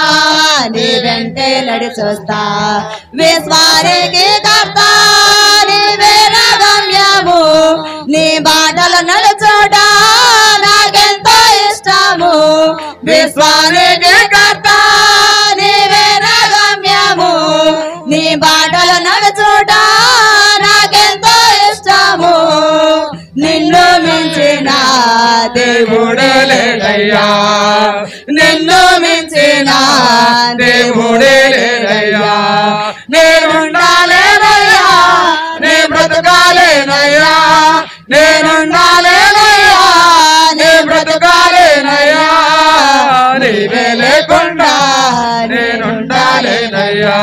నీ వెంటే నడిచొస్తా విశ్వానికి కర్త నీవే నా గమ్యము నీ బాటలు నడుచోట నాకెంతో ఇష్టము విశ్వానికి కర్త నీవే నా గమ్యము నీ బాటలు నడుచోట నాకెంతో ఇష్టము నిన్ను మించిన దేవుడే లేడయ్యా నిన్ను మించిన దేవుడే లేడయ్యా నేనుండాలేనయ్యా నే బ్రతుకాలేనయ్యా నేనుండాలేనయ్యా నే బ్రతుకాలేనయ్యా నీవే లేకుండా నేనుండాలేనయ్యా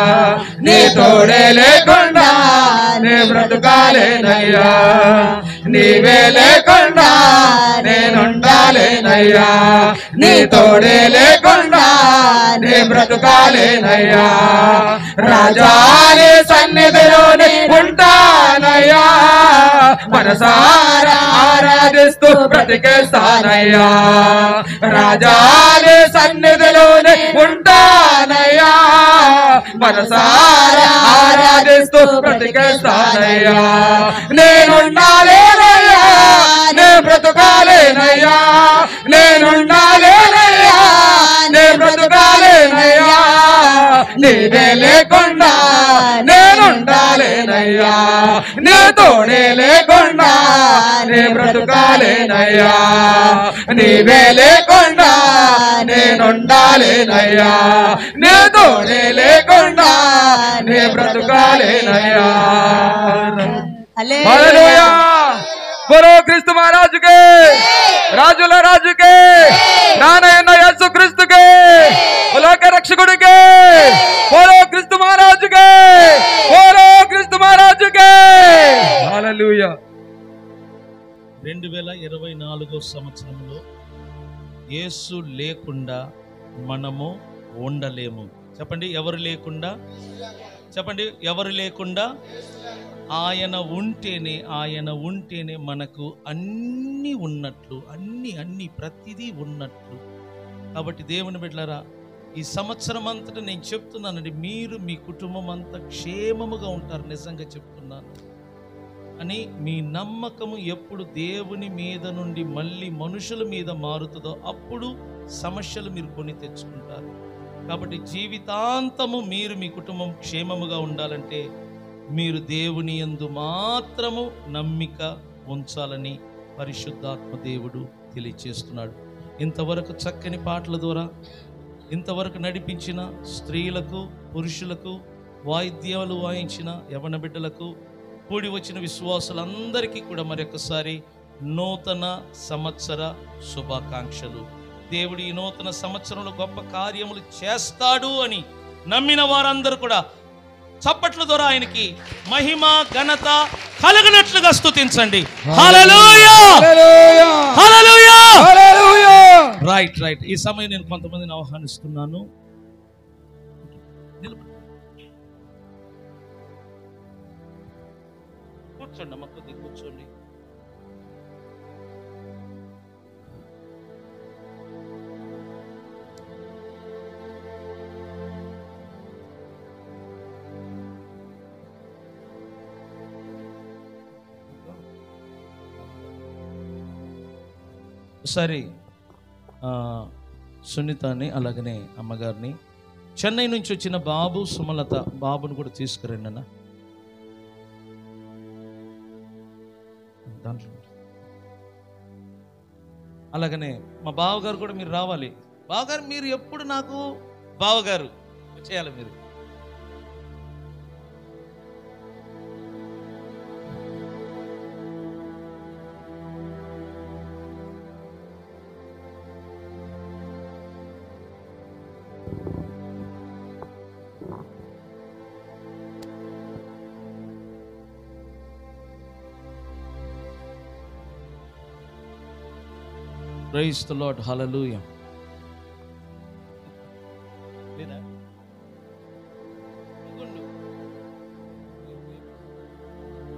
నీ తోడే లేకుండా నే బ్రతుకాలేనయ్యా నీవే లేకుండా నేనుండాలేనయ్యా నీ తోడే లేకుండా నే బ్రతుకాలేనయ్యా రాజాని సన్నిధిలోనే ఉంటానయ్యా మనసారా ఆరాధిస్తూ బ్రతికేస్తానయ్యా రాజాని సన్నిధిలోనే ఉంటానయ్యా మనసారా ఆరాధిస్తూ బ్రతికేస్తానయ్యా నేనుండాలేనయ్యా నే బ్రతుకాలేనయ్యా నేనుండాలేనయ్యా నే బ్రతుకాలేనయ్యా నీవే లేకుండా నేనుండాలేనయ్యా నీ తోడే లేకుండా నే బ్రతుకాలేనయ్యా, నీవే లేకుండా నేనుండాలేనయ్యా, నీ తోడే లేకుండా నే బ్రతుకాలేనయ్యా. హల్లెలూయా. బోలో క్రీస్తు మహారాజుకే, రాజుల రాజుకే, నారాయణ యేసు క్రీస్తుకే, లోక రక్షకుడికే, బోలో క్రీస్తు మహారాజుకే, బోలో క్రీస్తు మహారాజుకే. హల్లెలూయా. 2024 సంవత్సరంలో యేసు లేకుండా మనము ఉండలేము. చెప్పండి, ఎవరు లేకుండా? చెప్పండి, ఎవరు లేకుండా? ఆయన ఉంటేనే మనకు అన్నీ ఉన్నట్లు, అన్ని ప్రతిదీ ఉన్నట్లు. కాబట్టి దేవుని బిడ్డలారా, ఈ సంవత్సరం అంతటా నేను చెప్తున్నానండి, మీరు మీ కుటుంబం అంతా క్షేమముగా ఉంటారు. నిజంగా చెప్తున్నాను అని మీ నమ్మకము ఎప్పుడు దేవుని మీద నుండి మళ్ళీ మనుషుల మీద మారుతుందో అప్పుడు సమస్యలు మీరు కొని తెచ్చుకుంటారు. కాబట్టి జీవితాంతము మీరు మీ కుటుంబం క్షేమముగా ఉండాలంటే మీరు దేవుని యందు మాత్రము నమ్మిక ఉంచాలని పరిశుద్ధాత్మ దేవుడు తెలియచేస్తున్నాడు. ఇంతవరకు చక్కని పాటల ద్వారా ఇంతవరకు నడిపించిన స్త్రీలకు, పురుషులకు, వాయిద్యాలు వాయించిన యవన బిడ్డలకు, కూడి వచ్చిన విశ్వాసులందరికీ కూడా మరొకసారి నూతన సంవత్సర శుభాకాంక్షలు. దేవుడు ఈ నూతన సంవత్సరంలో గొప్ప కార్యములు చేస్తాడు అని నమ్మిన వారందరూ కూడా చప్పట్ల ద్వారా ఆయనకి మహిమ ఘనత కలగనట్లుగా స్తుతించండి. హల్లెలూయా, హల్లెలూయా, హల్లెలూయా. రైట్. ఈ సమయం నేను కొంతమందిని ఆహ్వానిస్తున్నాను. కూర్చోండి అమ్మ, కొద్దిగా కూర్చోండి. ఒకసారి సునీతని అలాగనే అమ్మగారిని, చెన్నై నుంచి వచ్చిన బాబు, సుమలత బాబుని కూడా తీసుకురండి అన్న. దాంట్లో అలాగనే మా బావగారు కూడా మీరు రావాలి. బావగారు మీరు ఎప్పుడు నాకు బావగారు చేయాలి మీరు. Praise the Lord. Hallelujah.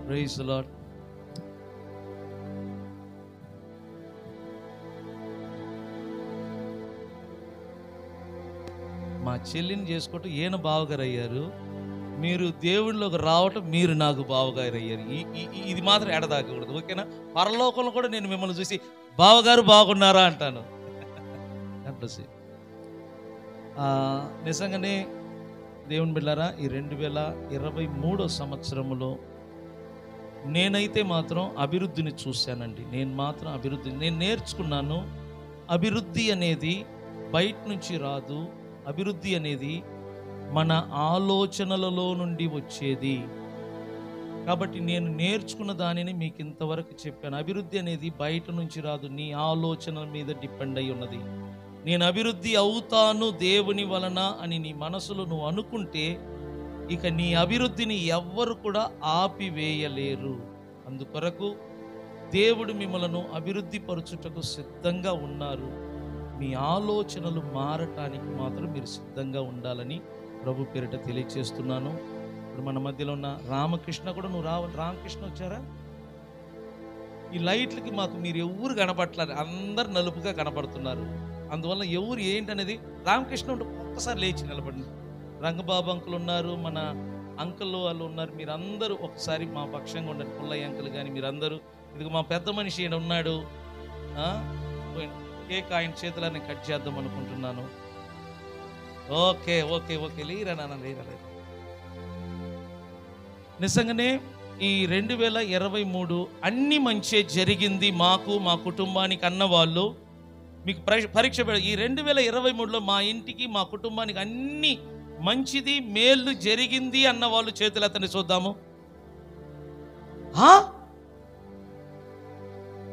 Praise the Lord. మా చెల్లిని చేసుకోవటం ఈయన బావగారు అయ్యారు, మీరు దేవుళ్ళలోకి రావటం మీరు నాకు బావగారు అయ్యారు. ఇది మాత్రం ఎడదాకూడదు, ఓకేనా? పరలోకంలో కూడా నేను మిమ్మల్ని చూసి బావగారు బాగున్నారా అంటాను. నిజంగానే దేవుని బిడ్డలారా, ఈ 2023 సంవత్సరములో నేనైతే మాత్రం అభివృద్ధిని చూశానండి. నేను నేర్చుకున్నాను, అభివృద్ధి అనేది బయట నుంచి రాదు, అభివృద్ధి అనేది మన ఆలోచనలలో నుండి వచ్చేది. కాబట్టి నేను నేర్చుకున్న దానిని మీకు ఇంతవరకు చెప్పాను. అభివృద్ధి అనేది బయట నుంచి రాదు, నీ ఆలోచన మీద డిపెండ్ అయి ఉన్నది. నేను అభివృద్ధి అవుతాను దేవుని వలన అని నీ మనసులో నువ్వు అనుకుంటే ఇక నీ అభివృద్ధిని ఎవ్వరు కూడా ఆపివేయలేరు. అందుకొరకు దేవుడు మిమ్మలను అభివృద్ధి పరచుటకు సిద్ధంగా ఉన్నారు. మీ ఆలోచనలు మారటానికి మాత్రం మీరు సిద్ధంగా ఉండాలని ప్రభు పేరిట తెలియచేస్తున్నాను. ఇప్పుడు మన మధ్యలో ఉన్న రామకృష్ణ కూడా నువ్వు రావాలి. రామకృష్ణ వచ్చారా? ఈ లైట్లకి మాకు మీరు ఎవరు కనపడట్లేదు, అందరు నలుపుగా కనపడుతున్నారు. అందువల్ల ఎవరు ఏంటనేది రామకృష్ణ ఉంటే ఒక్కసారి లేచి నిలబడి. రంగబాబు అంకుల్ ఉన్నారు, మన అంకుల్ వాళ్ళు ఉన్నారు, మీరందరూ ఒకసారి మా పక్షంగా ఉండండి. పుల్లయ్య అంకుల్ కానీ మీరందరూ. ఇది మా పెద్ద మనిషి ఈయన ఉన్నాడు, కేక్ ఆయన చేతులని కట్ చేద్దాం అనుకుంటున్నాను. ఓకే ఓకే ఓకే, లేరా నాన్న, లేరా. నిజంగానే ఈ 2023 అన్ని మంచి జరిగింది మాకు మా కుటుంబానికి అన్నవాళ్ళు మీకు పరీక్ష ఈ 2023లో మా ఇంటికి మా కుటుంబానికి అన్ని మంచిది మేలు జరిగింది అన్న వాళ్ళు చేతులు అతన్ని చూద్దాము.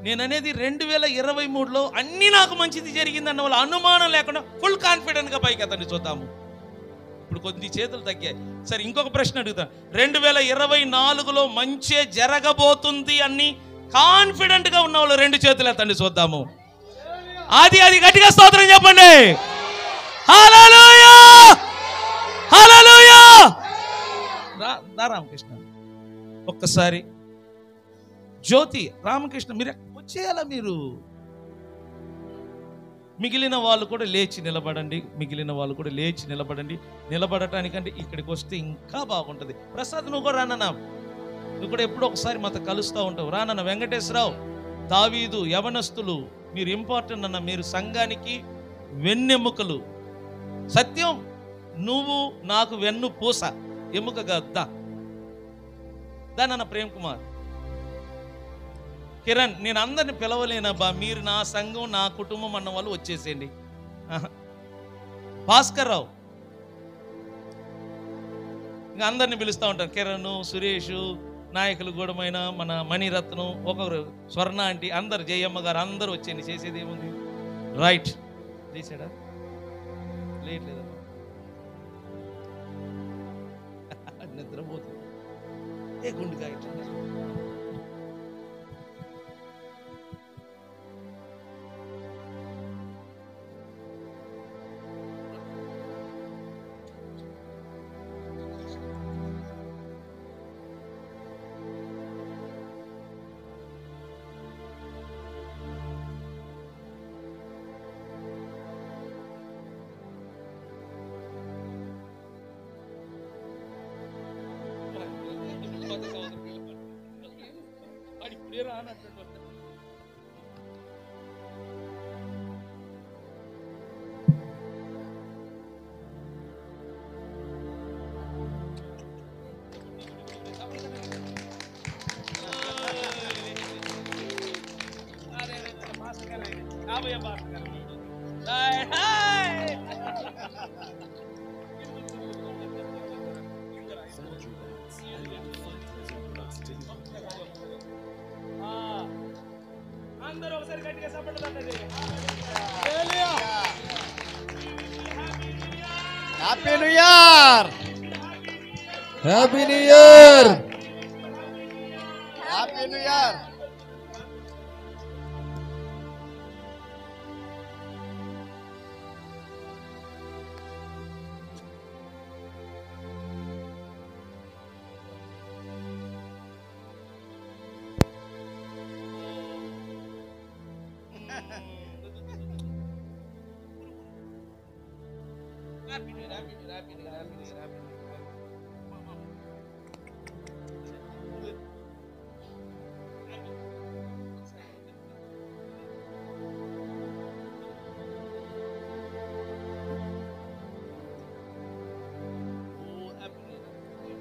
నేననేది 2023లో అన్ని నాకు మంచిది జరిగింది అన్న వాళ్ళు అనుమానం లేకుండా ఫుల్ కాన్ఫిడెంట్గా పైకి అతన్ని చూద్దాము. ఇప్పుడు కొద్ది చేతులు తగ్గాయి. సరే, ఇంకొక ప్రశ్న అడుగుతాను. 2024లో మంచి జరగబోతుంది అని కాన్ఫిడెంట్గా ఉన్న వాళ్ళు 2 చేతులు అతన్ని చూద్దాము. అది గట్టిగా స్తోత్రం చెప్పండి. హల్లెలూయా హల్లెలూయా. రామకృష్ణ ఒక్కసారి జ్యోతి రామకృష్ణ మీరు వచ్చేయాలా? మీరు మిగిలిన వాళ్ళు కూడా లేచి నిలబడండి. నిలబడటానికంటే ఇక్కడికి వస్తే ఇంకా బాగుంటుంది. ప్రసాద్ నువ్వు కూడా రానన్నా, నువ్వు కూడా ఎప్పుడో ఒకసారి మాతో కలుస్తూ ఉంటావు. రానన్న వెంకటేశ్వరరావు, దావీదు, యవనస్తులు మీరు ఇంపార్టెంట్ అన్న. మీరు సంఘానికి వెన్నెముకలు. సత్యం, నువ్వు నాకు వెన్ను పూస, ఎముకగా దానన్న. ప్రేమ్ కుమార్, కిరణ్, నేను అందరిని పిలవలేనబ్బా, మీరు నా సంఘం నా కుటుంబం అన్న వాళ్ళు వచ్చేసేయండి. భాస్కర్ రావు, ఇంకా అందరిని పిలుస్తూ ఉంటాను. కిరణ్, సురేష్, నాయకులు గూడమైన మన మణిరత్నం, ఒకరు స్వర్ణ ఆంటీ, అందరు జయమ్మ గారు, అందరూ వచ్చేయండి. చేసేది ఏముంది? రైట్, చేసాడా? లేట్లేదా? నిద్రపోతుంది. ఏ గుండుగా ఇట్లా అందరూ ఒకసారి గట్టిగా సపోర్ట్ చేయండి. Happy new year, happy new year, happy new year.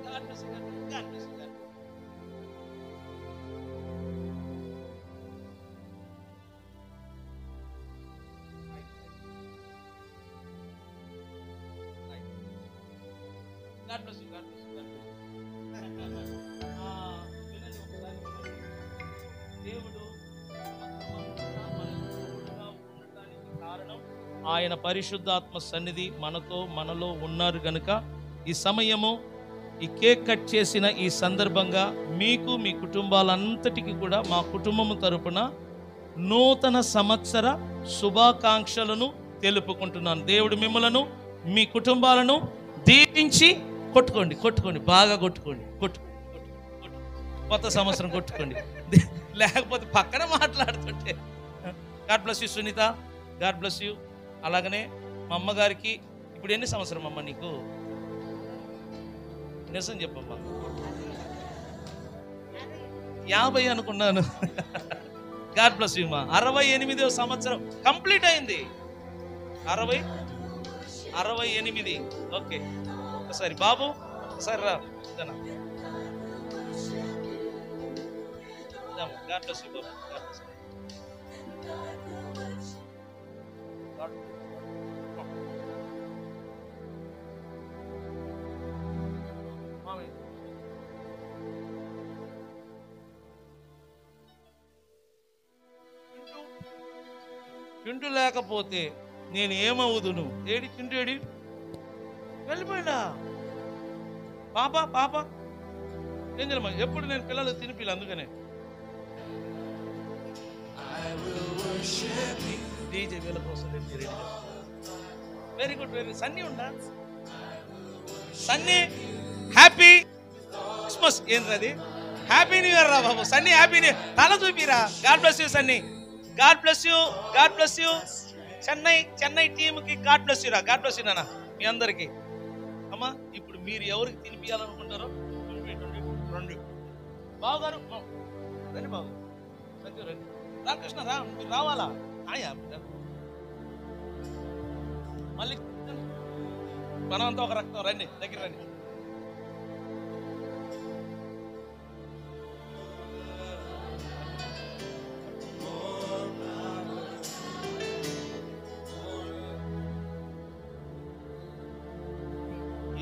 God bless you. God bless you. God bless you. దేవుడు ఉండటానికి కారణం ఆయన పరిశుద్ధాత్మ సన్నిధి మనలో ఉన్నారు గనుక ఈ సమయము ఈ కేక్ కట్ చేసిన ఈ సందర్భంగా మీకు మీ కుటుంబాలంతటికి కూడా మా కుటుంబం తరపున నూతన సంవత్సర శుభాకాంక్షలను తెలుపుకుంటున్నాను. దేవుడు మిమ్మలను మీ కుటుంబాలను దీవించి కొట్టుకోండి బాగా కొట్టుకోండి కొత్త సంవత్సరం కొట్టుకోండి, లేకపోతే పక్కన మాట్లాడుతుంటే. God bless you Sunita, God bless you. అలాగనే మా అమ్మగారికి ఇప్పుడు ఎన్ని సంవత్సరం అమ్మ నీకు? నిజం చెప్పమ్మా. 50 అనుకున్నాను. గాడ్ బ్లెస్ యూ మా. 68వ సంవత్సరం కంప్లీట్ అయింది. 68. ఓకే, ఒకసారి బాబు ఒకసారి రా. God bless you Babu. God bless you. Chintu లేకపోతే నేను ఏమవుదును? ఏడి చింటూ, ఏడి వెళ్ళిపోయినా? పాప పాప ఏం చేయమా? ఎప్పుడు నేను పిల్లలు తినిపిల్ల, అందుకనే డీజే వీళ్ళ కోసం వెరీ గుడ్, వెరీ సన్నీ ఉండా. Sunny happy Christmas. ఏంటది? హ్యాపీ న్యూ ఇయర్ రా బాబు. Sunny happy new year. తల చూపిరా. God bless you Sunny. God bless you. God bless you. Chennai టీంకి గాడ్ బ్లెస్ యూ రా. గాడ్ బ్లెస్ యూ నాన్న మీ అందరికి. అమ్మా ఇప్పుడు మీరు ఎవరికి తినిపించాలనుకుంటారో రండి బావగారు. రండి బాబు, రండి రండి. రామకృష్ణ రా, మీరు రావాలా? ఆయా మళ్ళీ మనంతా ఒక రక్తం. రండి దగ్గర రండి.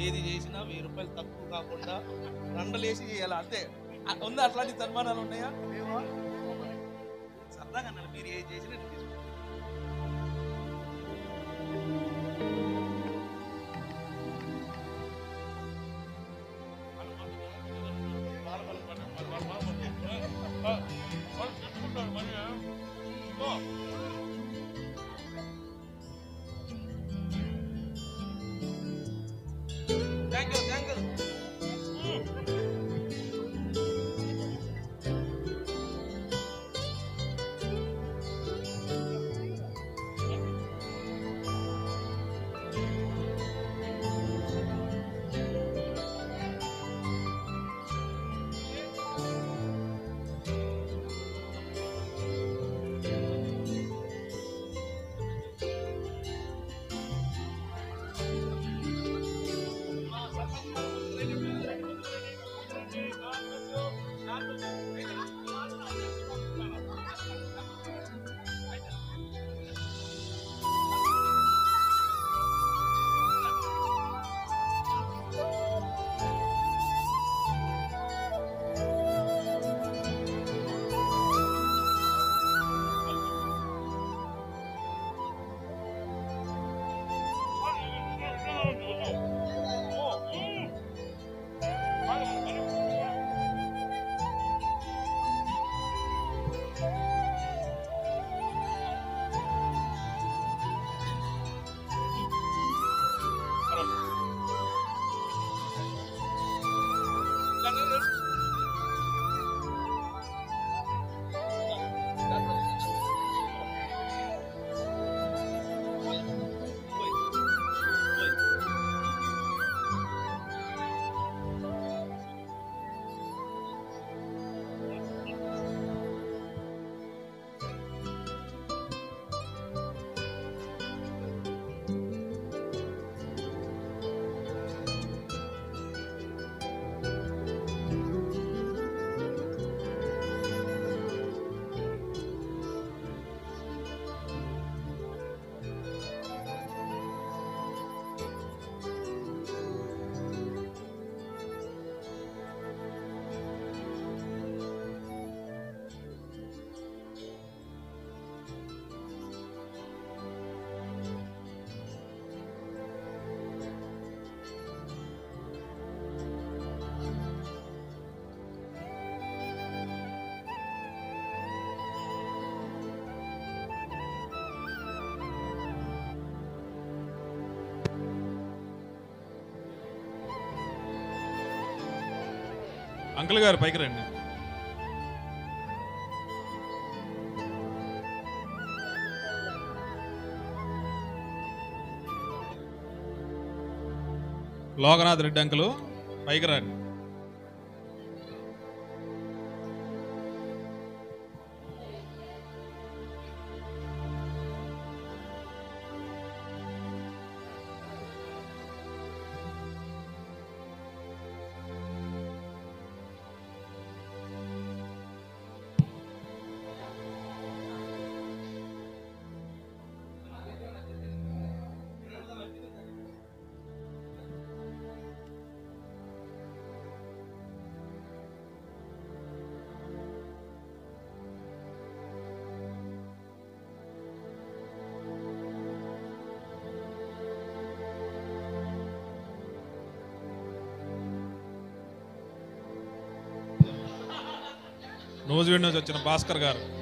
ఏది చేసినా 1000 రూపాయలు తక్కువ కాకుండా దండలేసి చేయాలి అంతే. ఉందా అట్లాంటి సన్మానాలు ఉన్నాయా? సరదాగా అన్నారు. మీరు ఏది చేసినా thank you, thank you. Uncle గారు పైకి రండి. లోకనాథ్ రెడ్డి అంకులు పైకి రండి. నూజివీడు నుంచి వచ్చిన భాస్కర్ గారండి.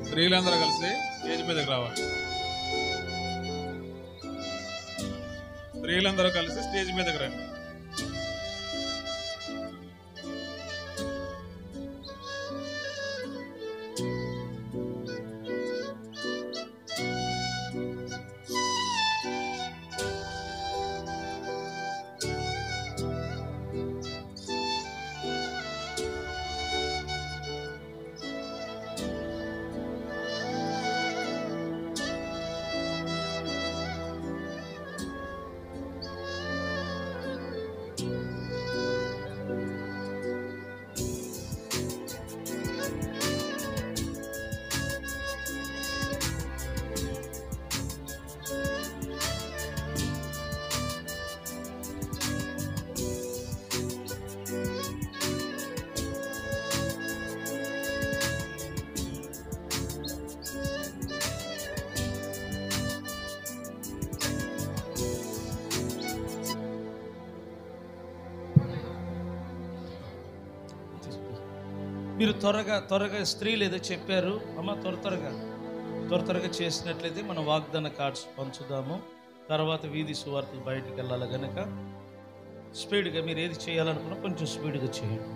స్త్రీలందరూ కలిసి స్టేజ్ మీదకి రావాలి. స్త్రీలందరూ కలిసి స్టేజ్ మీదకి రండి. మీరు త్వరగా స్త్రీలు ఏదో చెప్పారు అమ్మ, త్వరగా చేసినట్లయితే మన వాగ్దాన కార్డ్స్ పంచుదాము. తర్వాత వీధి సువార్తలు బయటికి వెళ్ళాలి కనుక స్పీడ్గా మీరు ఏది చేయాలనుకున్నా కొంచెం స్పీడ్గా చేయండి.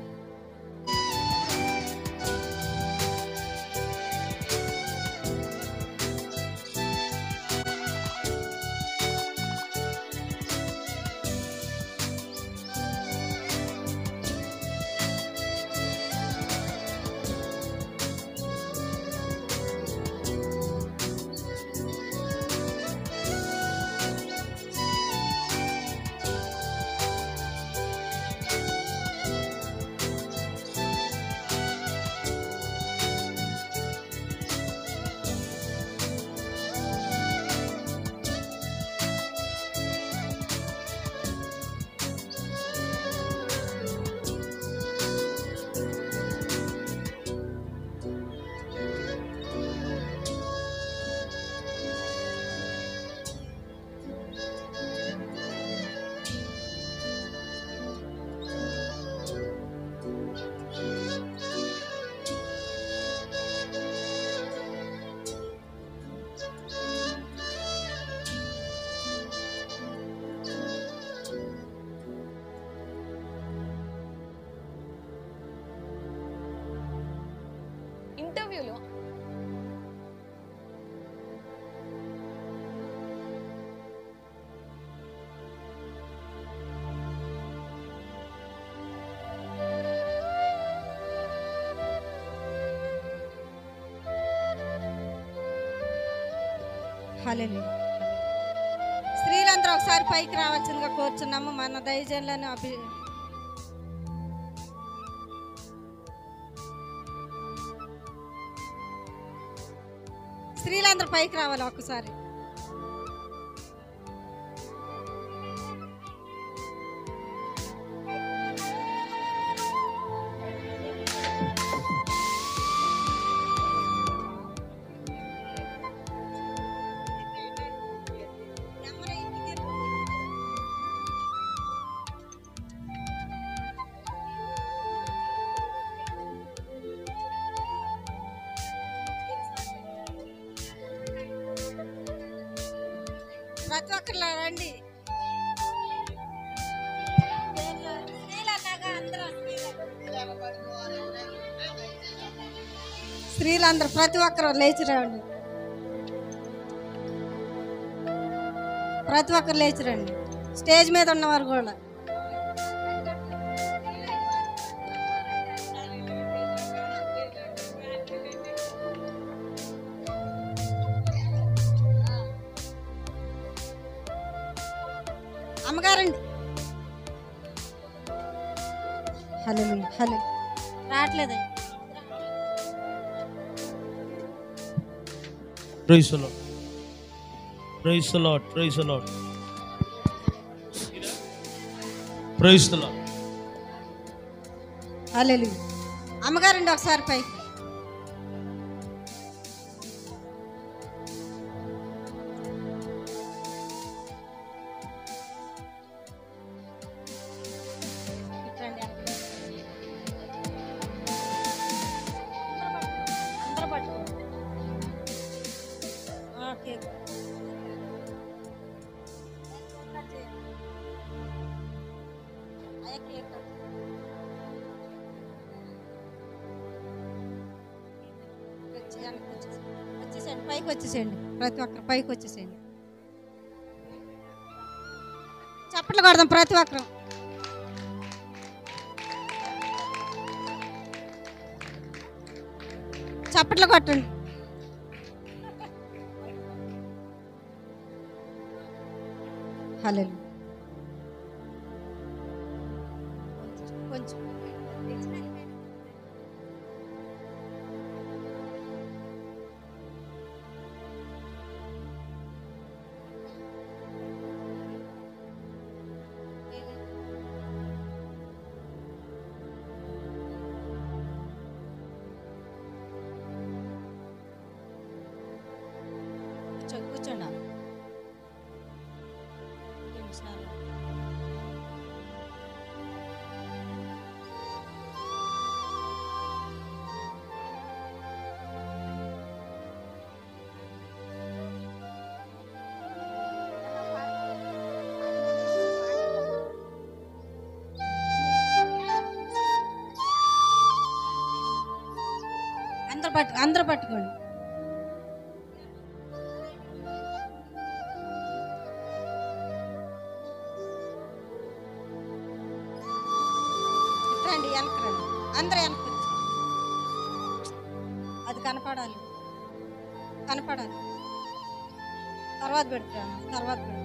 హల్లెలూయా. స్త్రీలందరూ ఒకసారి పైకి రావాల్సిందిగా కోరుచున్నాము. మన దైవజనులను స్త్రీలందరూ పైకి రావాలి ఒక్కసారి. ప్రతి ఒక్కరు రండి. స్త్రీలందరూ ప్రతి ఒక్కరు లేచి రండి. ప్రతి ఒక్కరు లేచి రండి. స్టేజ్ మీద ఉన్నవారు కూడా. అమ్మగారండి. హలో హలో రావట్లేదు. Praise the lord, praise the lord, praise the lord, praise the lord. Hallelujah. అమ్మగారండి ఒకసారి పైకి. వచ్చేసేయండి, పైకి వచ్చేసేయండి. ప్రతి ఒక్కరు పైకి వచ్చేసేయండి. చప్పట్లు కొడదాం ప్రతి ఒక్కరు. చప్పట్లు కొట్టండి. హల్లెలూయా. కొంచెం కూర్చోండి. అందరూ పట్టుకోండి. రండి, వెనక్కి రండి. అందరూ వెనక్కి వచ్చి అది కనపడాలి. తర్వాత పెడతాను, తర్వాత పెడతాను.